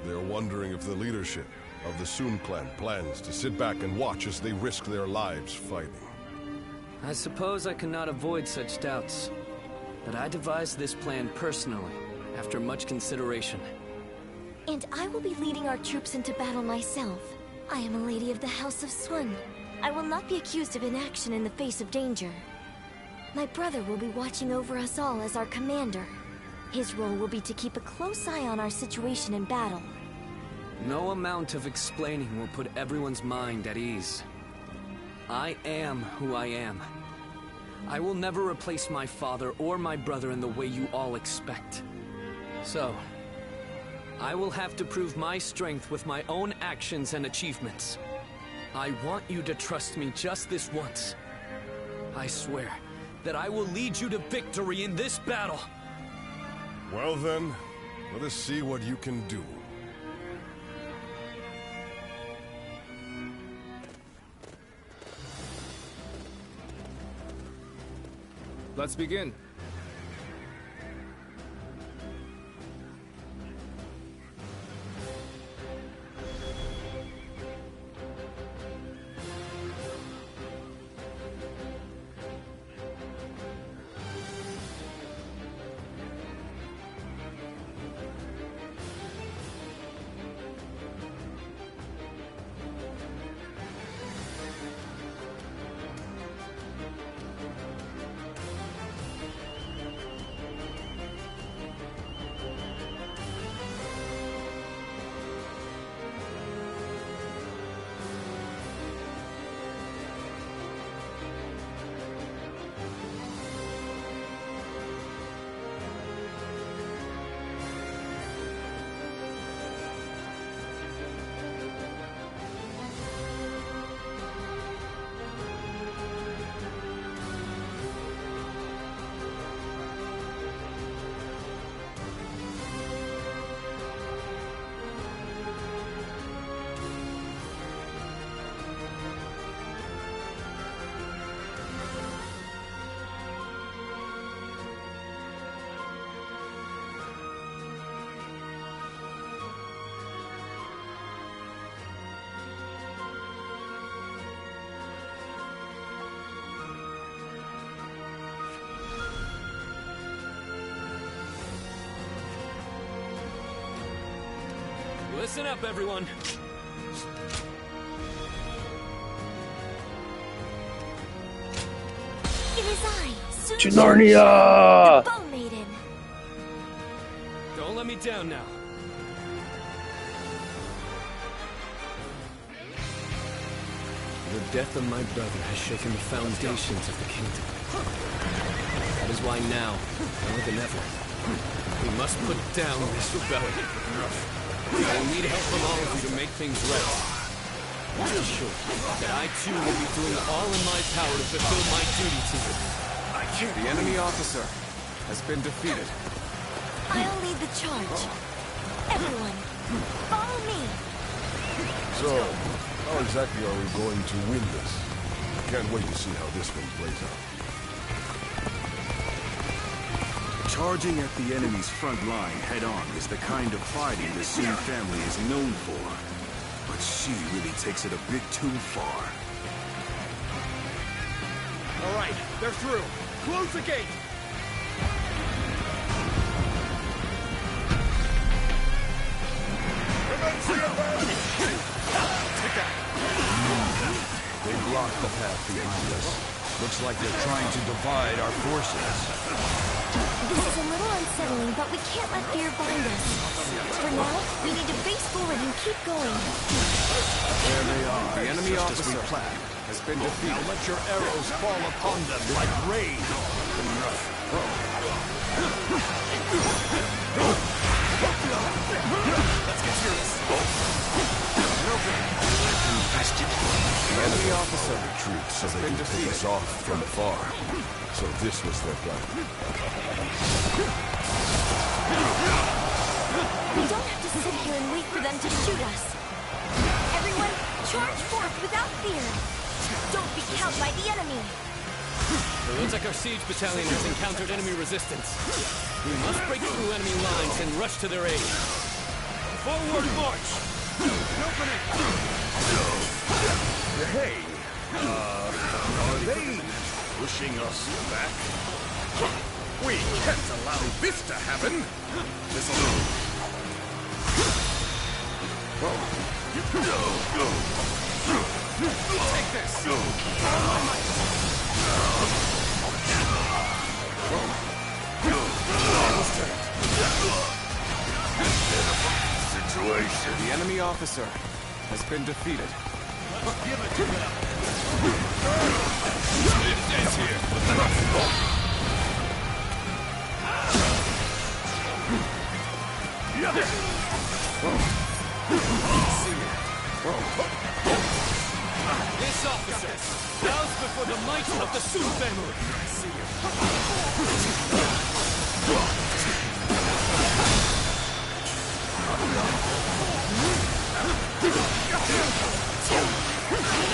They are wondering if the leadership of the Sun clan plans to sit back and watch as they risk their lives fighting. I suppose I cannot avoid such doubts, but I devised this plan personally, after much consideration. And I will be leading our troops into battle myself. I am a lady of the House of Sun. I will not be accused of inaction in the face of danger. My brother will be watching over us all as our commander. His role will be to keep a close eye on our situation in battle. No amount of explaining will put everyone's mind at ease. I am who I am. I will never replace my father or my brother in the way you all expect. So, I will have to prove my strength with my own actions and achievements. I want you to trust me just this once. I swear that I will lead you to victory in this battle. Well then, let us see what you can do. Let's begin. Listen up, everyone. It is I, Sun Narnia! the Bone Maiden. Don't let me down now. The death of my brother has shaken the foundations of the kingdom. That is why now, more than ever, we must put down this rebellion. I will need help from all of you to make things right. Rest assured that I too will be doing all in my power to fulfill my duty to you. The enemy officer has been defeated. I'll lead the charge. Everyone, follow me. So, how exactly are we going to win this? Can't wait to see how this one plays out. Charging at the enemy's front line head-on is the kind of fighting the Sun family is known for. But she really takes it a bit too far. All right, they're through. Close the gate! They blocked the path behind us. Looks like they're trying to divide our forces. This is a little unsettling, but we can't let fear bind us. For now, we need to face forward and keep going. There they are. The enemy officer has been defeated. Now let your arrows fall upon them like rain. Let's get serious. The enemy officer retreat so they can pick us off from afar. So this was their plan. We don't have to sit here and wait for them to shoot us. Everyone, charge forth without fear. Don't be cowed by the enemy. It looks like our siege battalion has encountered enemy resistance. We must break through enemy lines and rush to their aid. Forward march! Hey, are they pushing us back? We can't allow this to happen. Take this! Situation. The enemy officer has been defeated. Give it to them. It's here. This officer bows before the might of the Sun family.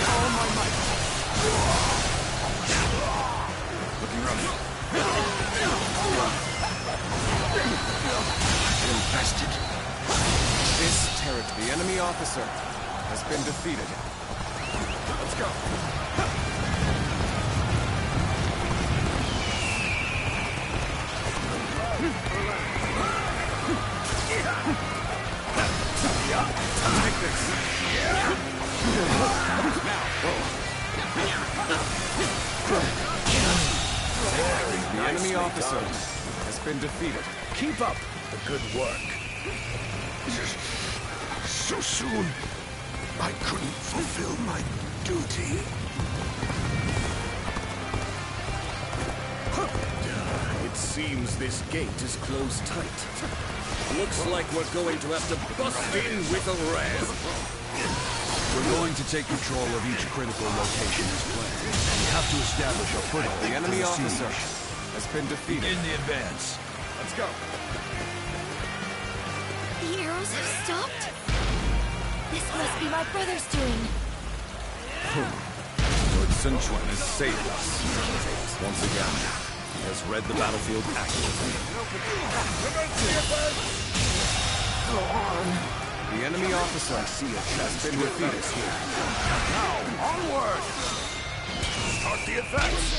All my might. Looking rough. Infested. This territory, the enemy officer has been defeated. Let's go. Take this. The enemy officer has been defeated. Keep up the good work. So soon, I couldn't fulfill my duty. It seems this gate is closed tight. Looks like we're going to have to bust in with a ram. We're going to take control of each critical location as planned. We have to establish a foothold. The enemy for the officer siege. has been defeated. In the advance. Let's go. The arrows have stopped? This must be my brother's doing. Lord Sun Quan has saved us. Once again, he has read the battlefield accurately. Go on. The enemy officer has been defeated. Now, onward! Start the advance!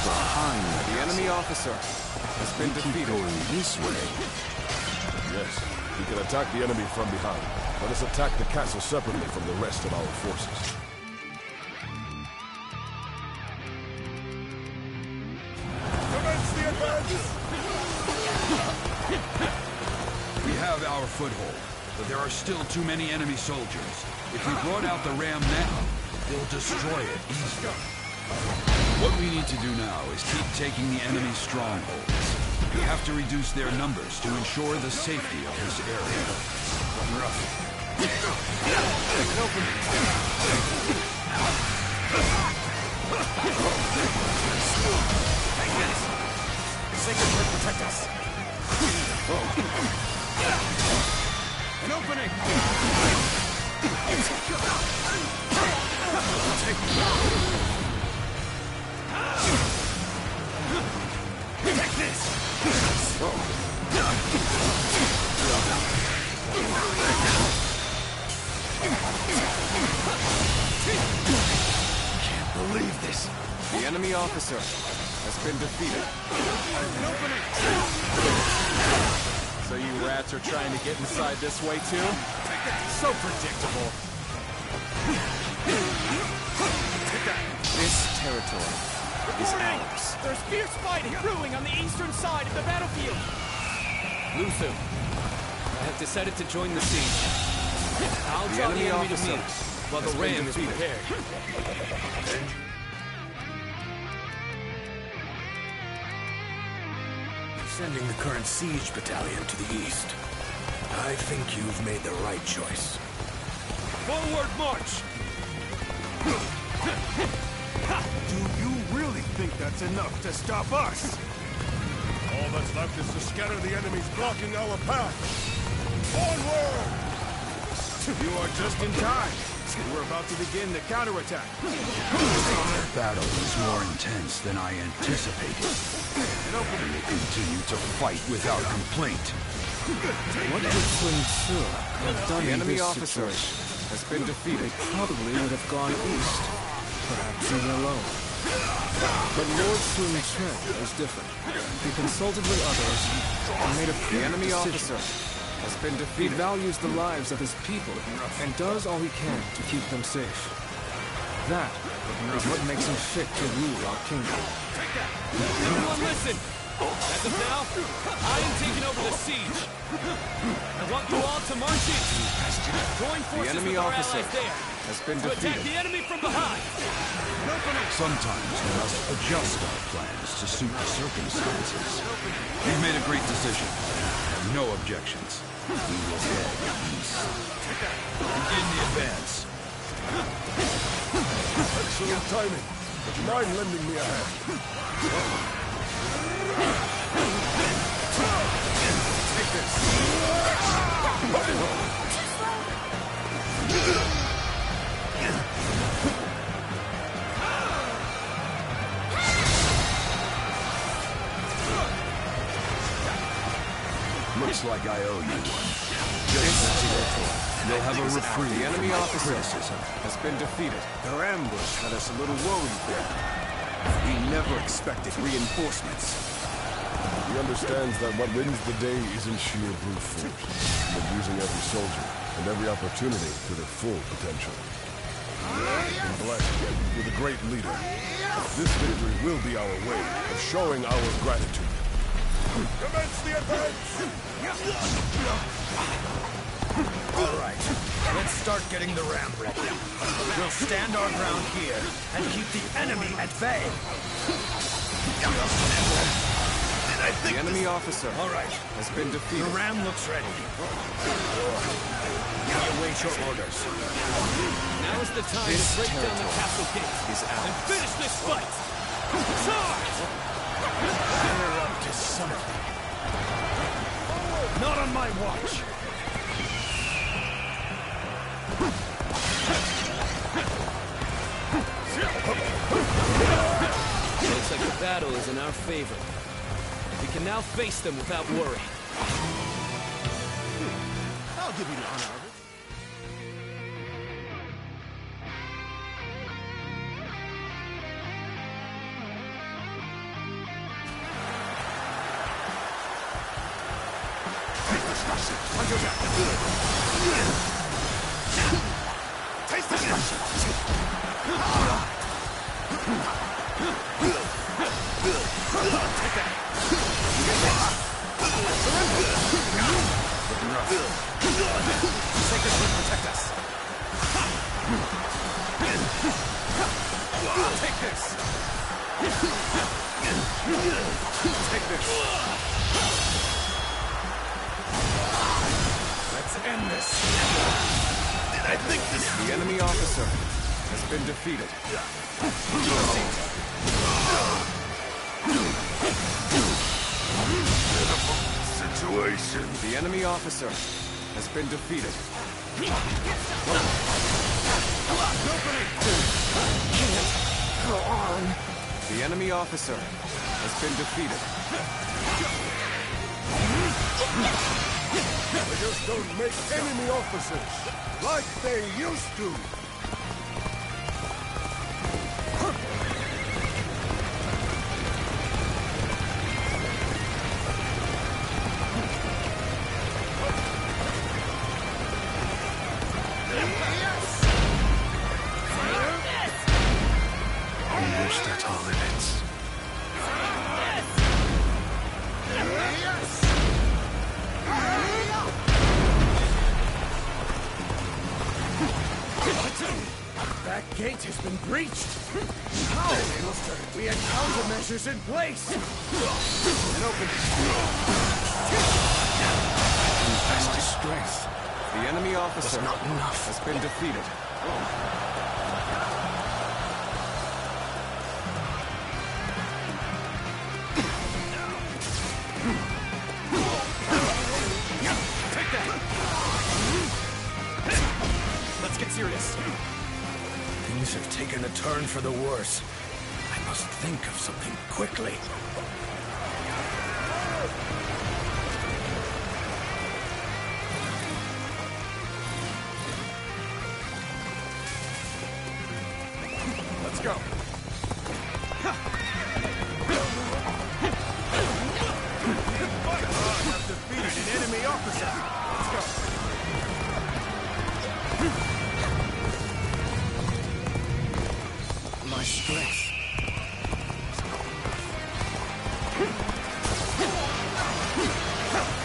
Behind the enemy officer has been defeated. Going this way. Yes, we can attack the enemy from behind. Let us attack the castle separately from the rest of our forces. Commence the advance! We have our foothold, but there are still too many enemy soldiers. If we brought out the ram now, they'll destroy it easily. What we need to do now is keep taking the enemy's strongholds. We have to reduce their numbers to ensure the safety of this area. Take this! Sacred Heart protect us! An opening! Take this! Can't believe this. The enemy officer has been defeated. An opening! So you rats are trying to get inside this way too? So predictable. This territory is ours. There's fierce fighting brewing on the eastern side of the battlefield. Luthu, I have decided to join the siege. I'll draw the enemy to me while the ram is prepared. Sending the current siege battalion to the east. I think you've made the right choice. Forward march! Do you really think that's enough to stop us? All that's left is to scatter the enemies blocking our path. Onward! You are just in time. We're about to begin the counterattack. The battle is more intense than I anticipated. And we continue to fight without complaint. What would Sun Tzu have done The in enemy this officer situation? has been defeated. They probably would have gone east, perhaps even alone. But Lord Sun Quan was different. He consulted with others and made a The prudent enemy decision. officer has been He defeated. values the lives of his people and does all he can to keep them safe. That is what makes him fit to rule our kingdom. Everyone listen! As of now, I am taking over the siege. I want you all to march in. Join The forces enemy with our officer allies there. has been To attack defeated. the enemy from behind. Sometimes we must adjust our plans to suit the circumstances. You've made a great decision. I have no objections. We will head east. Begin the advance. Excellent timing. Would you mind lending me a hand? Take this. Looks like I owe you one. You'll have a reprieve. The enemy from officer criticism. has been defeated. Their ambush had us a little worried there. We never expected reinforcements. He understands that what wins the day isn't sheer brute force, but using every soldier and every opportunity to their full potential. And blessed with a great leader, this victory will be our way of showing our gratitude. Commence the advance! All right, let's start getting the ram ready. We'll stand our ground here and keep the enemy at bay. The enemy officer All right, has been the defeated. ram looks ready. We await your orders. Now is the time to break down the castle gates and finish this fight. Charge! We're up to something. Not on my watch. Looks like the battle is in our favor. We can now face them without worry. I'll give you the honor of it. Taste the pressure! Take that! Looking rough. Take this to protect us. Take this! Take this! Let's end this! Did I think this? The enemy officer has been defeated. Situation. The enemy officer has been defeated. Go on. The enemy officer has been defeated. They just don't make enemy officers like they used to. That gate has been breached! How? We had countermeasures in place! And open it! Invest his strength. The enemy officer has been defeated. Take that! Let's get serious. Things have taken a turn for the worse. I must think of something quickly. Let's go. I've defeated an enemy officer. Let's go. My strength.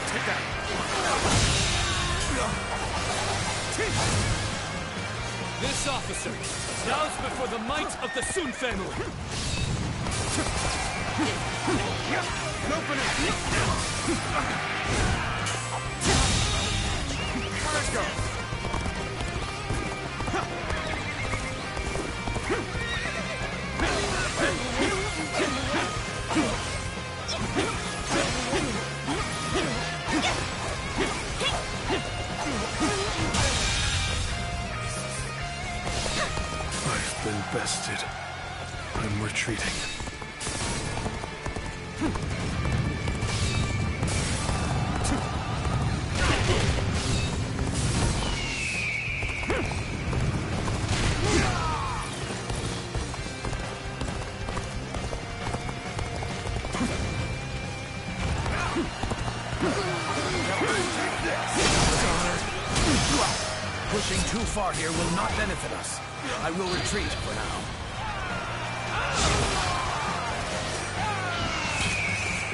Take that. This officer bows before the might of the Sun family. And open it. Let's go. I've been bested. I'm retreating. Pushing too far here will not benefit us. I will retreat for now.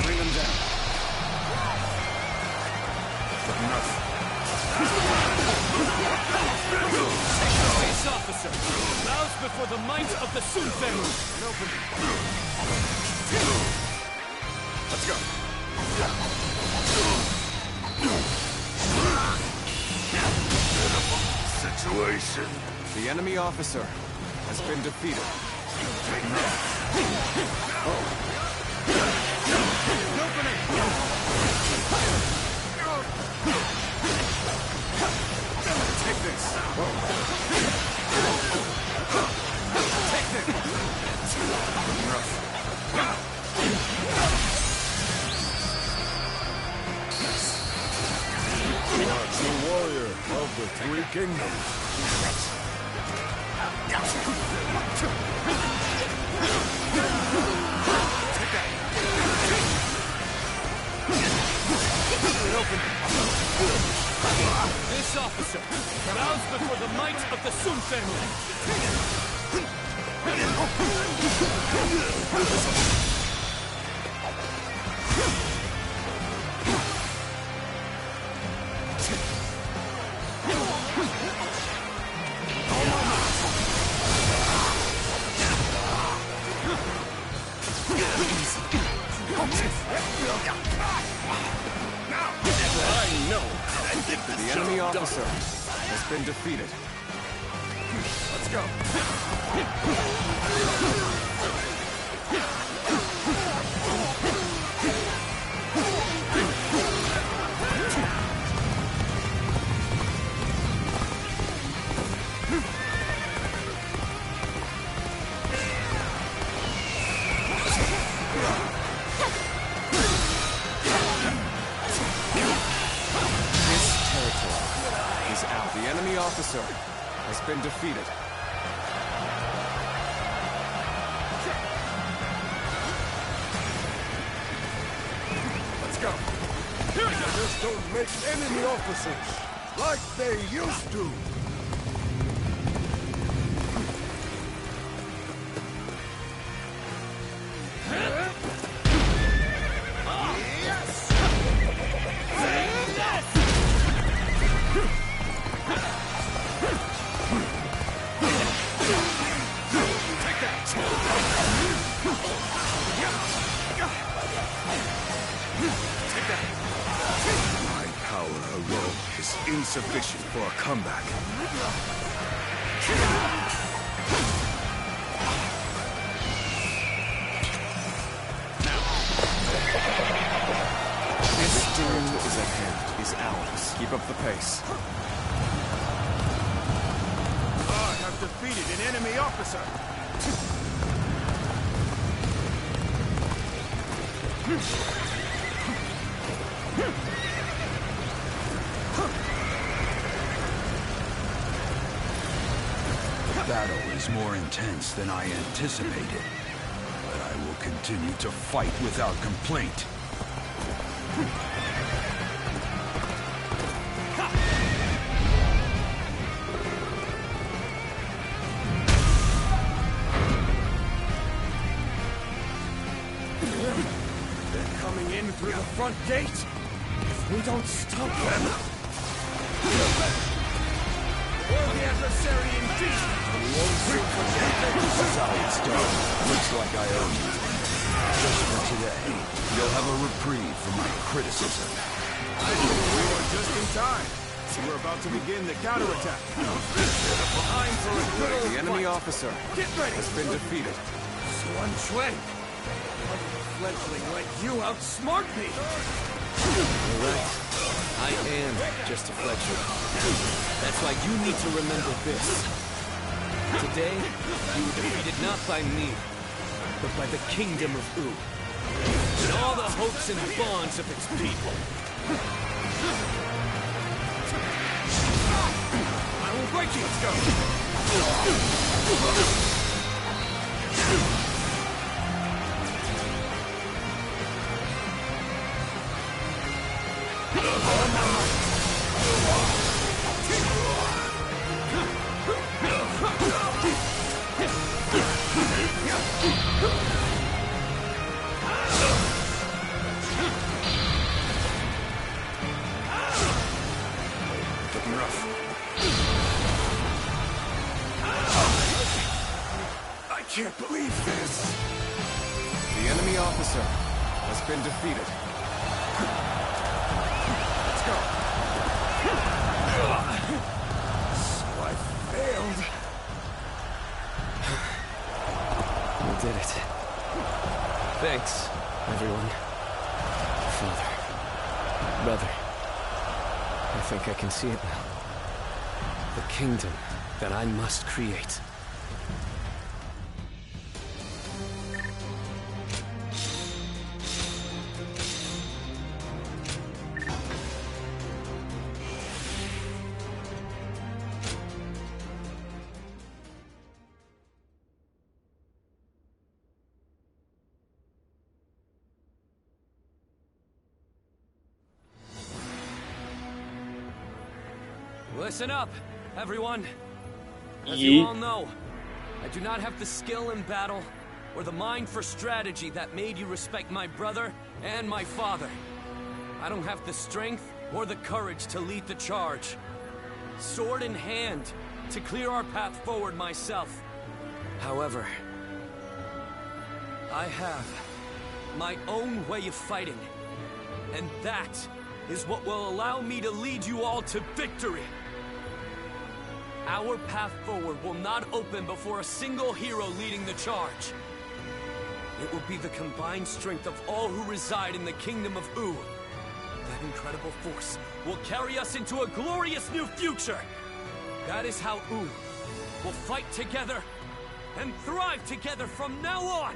Bring them down. Looking rough. This officer bows before the might of the Sun family. Let's go. Situation. The enemy officer has been defeated. Take this. Take this. The warrior of the Three Kingdoms. Take that. open. This officer bows before the might of the Sun family. I know how to get this. The enemy officer has been defeated. Let's go. The enemy officer has been defeated. Let's go. Just don't make enemy officers like they used to. My power alone is insufficient for a comeback. This doom is at hand, is ours. Keep up the pace. I have defeated an enemy officer. The battle is more intense than I anticipated, but I will continue to fight without complaint. They're coming in through the front gate. If we don't stop them, we're the adversary indeed. Besides, Dog, looks like I owe you. Just for today, you'll have a reprieve from my criticism. We were just in time. We're about to begin the counterattack. Behind for a good old The enemy fight. officer Get ready. has been defeated. Sun Quan. How did a fledgling like you outsmart me? You're right. I am just a fledgling. That's why you need to remember this. Today, you were defeated not by me, but by the Kingdom of U. And all the hopes and bonds of its people. I will break you. Let's go. Looking rough. I can't believe this. The enemy officer has been defeated. Let's go. So I failed. We did it. Thanks, everyone. Father. Brother. I think I can see it now. The kingdom that I must create. Listen up, everyone. As you all know, I do not have the skill in battle or the mind for strategy that made you respect my brother and my father. I don't have the strength or the courage to lead the charge. Sword in hand, to clear our path forward myself. However, I have my own way of fighting, and that is what will allow me to lead you all to victory. Our path forward will not open before a single hero leading the charge. It will be the combined strength of all who reside in the Kingdom of Wu. That incredible force will carry us into a glorious new future. That is how Wu will fight together and thrive together from now on.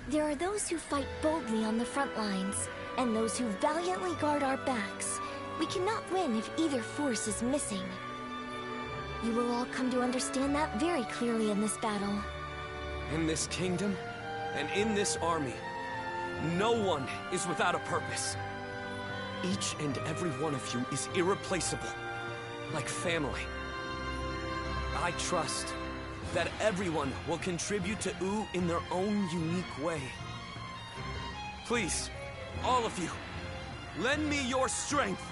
There are those who fight boldly on the front lines, and those who valiantly guard our backs. We cannot win if either force is missing. You will all come to understand that very clearly in this battle. In this kingdom, and in this army, no one is without a purpose. Each and every one of you is irreplaceable, like family. I trust that everyone will contribute to Wu in their own unique way. Please, all of you, lend me your strength.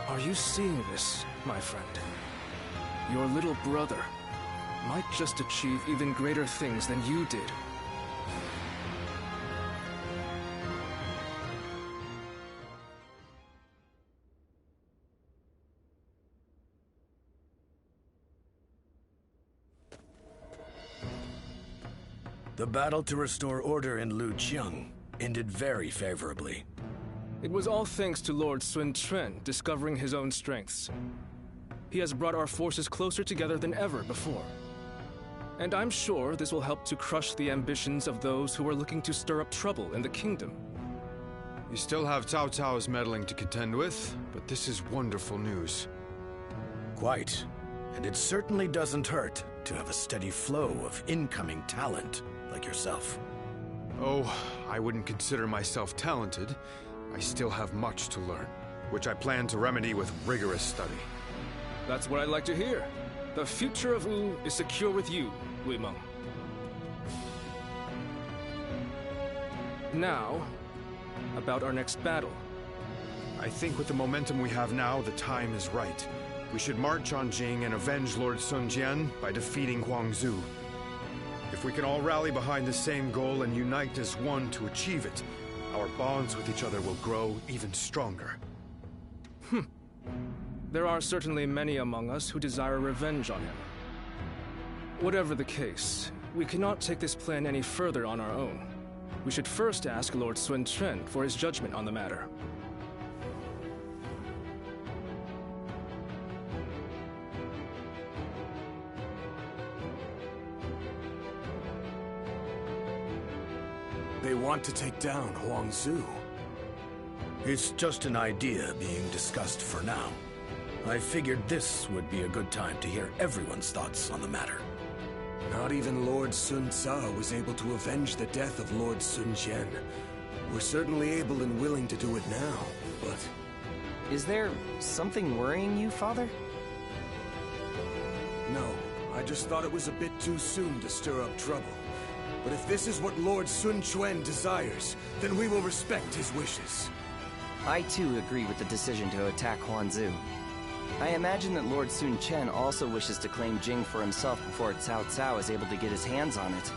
Are you seeing this, my friend? Your little brother might just achieve even greater things than you did. The battle to restore order in Luqiang ended very favorably. It was all thanks to Lord Sun Quan discovering his own strengths. He has brought our forces closer together than ever before. And I'm sure this will help to crush the ambitions of those who are looking to stir up trouble in the kingdom. You still have Cao Cao's meddling to contend with, but this is wonderful news. Quite. And it certainly doesn't hurt to have a steady flow of incoming talent like yourself. Oh, I wouldn't consider myself talented. I still have much to learn, which I plan to remedy with rigorous study. That's what I'd like to hear. The future of Wu is secure with you, Wei Meng. Now, about our next battle. I think with the momentum we have now, the time is right. We should march on Jing and avenge Lord Sun Jian by defeating Huang Zu. If we can all rally behind the same goal and unite as one to achieve it, our bonds with each other will grow even stronger. There are certainly many among us who desire revenge on him. Whatever the case, we cannot take this plan any further on our own. We should first ask Lord Sun Quan for his judgment on the matter. They want to take down Huang Zu. It's just an idea being discussed for now. I figured this would be a good time to hear everyone's thoughts on the matter. Not even Lord Sun Cao was able to avenge the death of Lord Sun Jian. We're certainly able and willing to do it now, but... Is there something worrying you, Father? No, I just thought it was a bit too soon to stir up trouble. But if this is what Lord Sun Quan desires, then we will respect his wishes. I too agree with the decision to attack Huang Zu. I imagine that Lord Sun Quan also wishes to claim Jing for himself before Cao Cao is able to get his hands on it.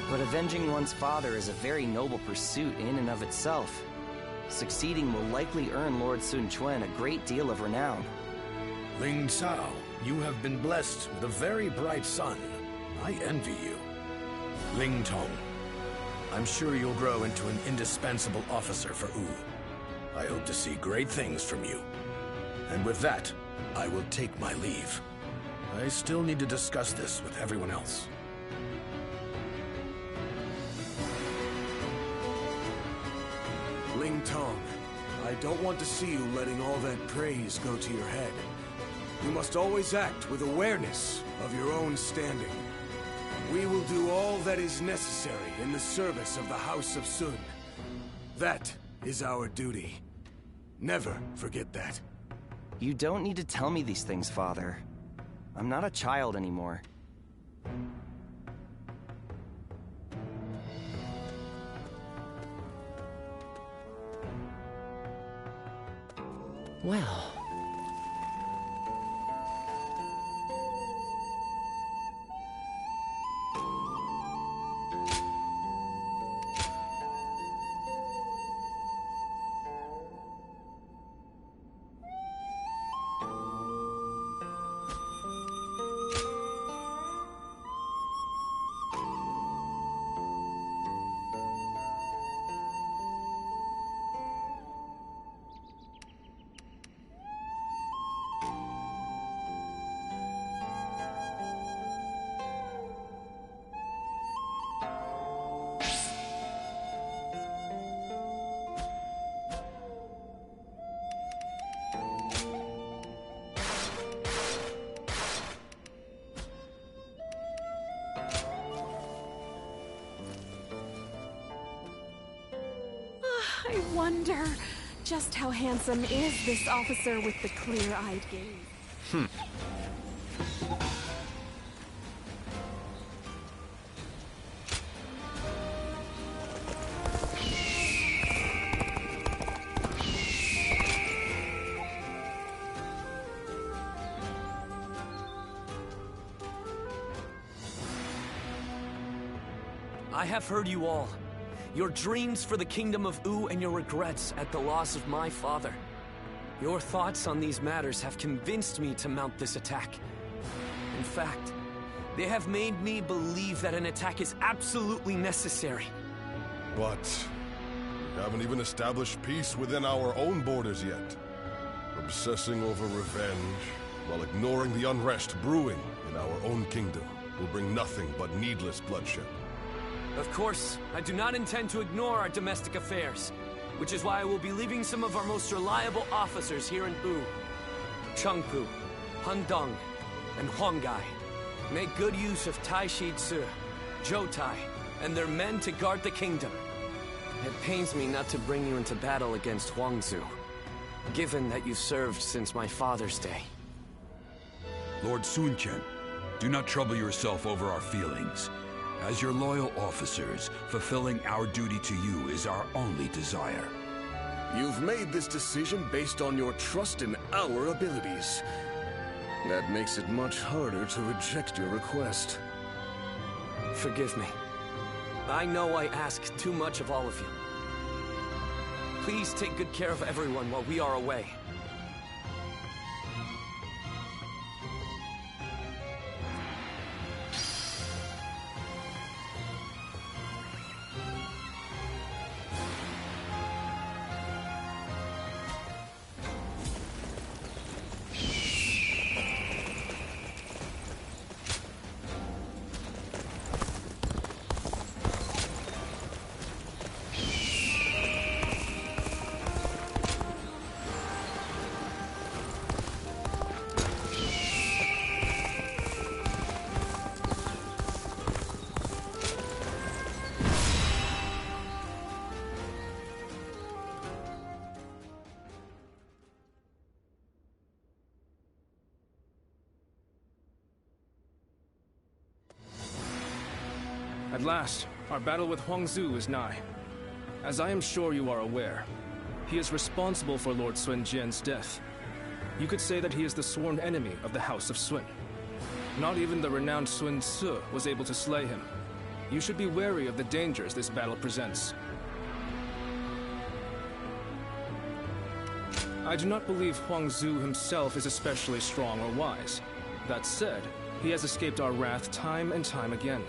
But avenging one's father is a very noble pursuit in and of itself. Succeeding will likely earn Lord Sun Quan a great deal of renown. Ling Cao, you have been blessed with a very bright son. I envy you. Ling Tong, I'm sure you'll grow into an indispensable officer for Wu. I hope to see great things from you. And with that, I will take my leave. I still need to discuss this with everyone else. Ling Tong, I don't want to see you letting all that praise go to your head. You must always act with awareness of your own standing. We will do all that is necessary in the service of the House of Sun. That is our duty. Never forget that. You don't need to tell me these things, Father. I'm not a child anymore. Well... I wonder, just how handsome is this officer with the clear-eyed gaze? I have heard you all. Your dreams for the Kingdom of U and your regrets at the loss of my father. Your thoughts on these matters have convinced me to mount this attack. In fact, they have made me believe that an attack is absolutely necessary. But we haven't even established peace within our own borders yet. Obsessing over revenge, while ignoring the unrest brewing in our own kingdom, will bring nothing but needless bloodshed. Of course, I do not intend to ignore our domestic affairs, which is why I will be leaving some of our most reliable officers here in U. Chengpu, Hundong, and Huanggai. Make good use of Taishi Ci, Zhou-Tai, and their men to guard the kingdom. It pains me not to bring you into battle against Huangzu, given that you served since my father's day. Lord Sun Quan, do not trouble yourself over our feelings. As your loyal officers, fulfilling our duty to you is our only desire. You've made this decision based on your trust in our abilities. That makes it much harder to reject your request. Forgive me. I know I ask too much of all of you. Please take good care of everyone while we are away. At last, our battle with Huangzu is nigh. As I am sure you are aware, he is responsible for Lord Sun Jian's death. You could say that he is the sworn enemy of the House of Sun. Not even the renowned Sun Ce was able to slay him. You should be wary of the dangers this battle presents. I do not believe Huangzu himself is especially strong or wise. That said, he has escaped our wrath time and time again.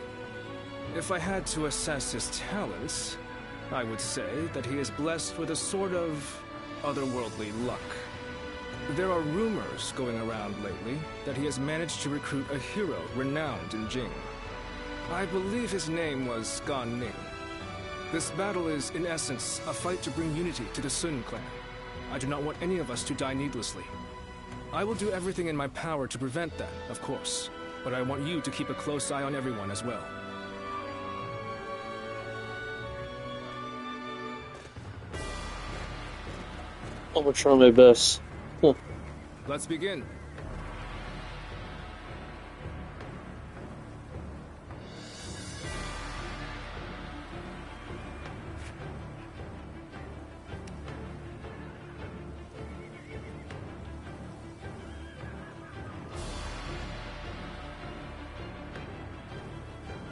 If I had to assess his talents, I would say that he is blessed with a sort of otherworldly luck. There are rumors going around lately that he has managed to recruit a hero renowned in Jing. I believe his name was Gan Ning. This battle is, in essence, a fight to bring unity to the Sun clan. I do not want any of us to die needlessly. I will do everything in my power to prevent that, of course. but I want you to keep a close eye on everyone as well. I'm gonna try my best. Huh. Let's begin.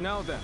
Now then,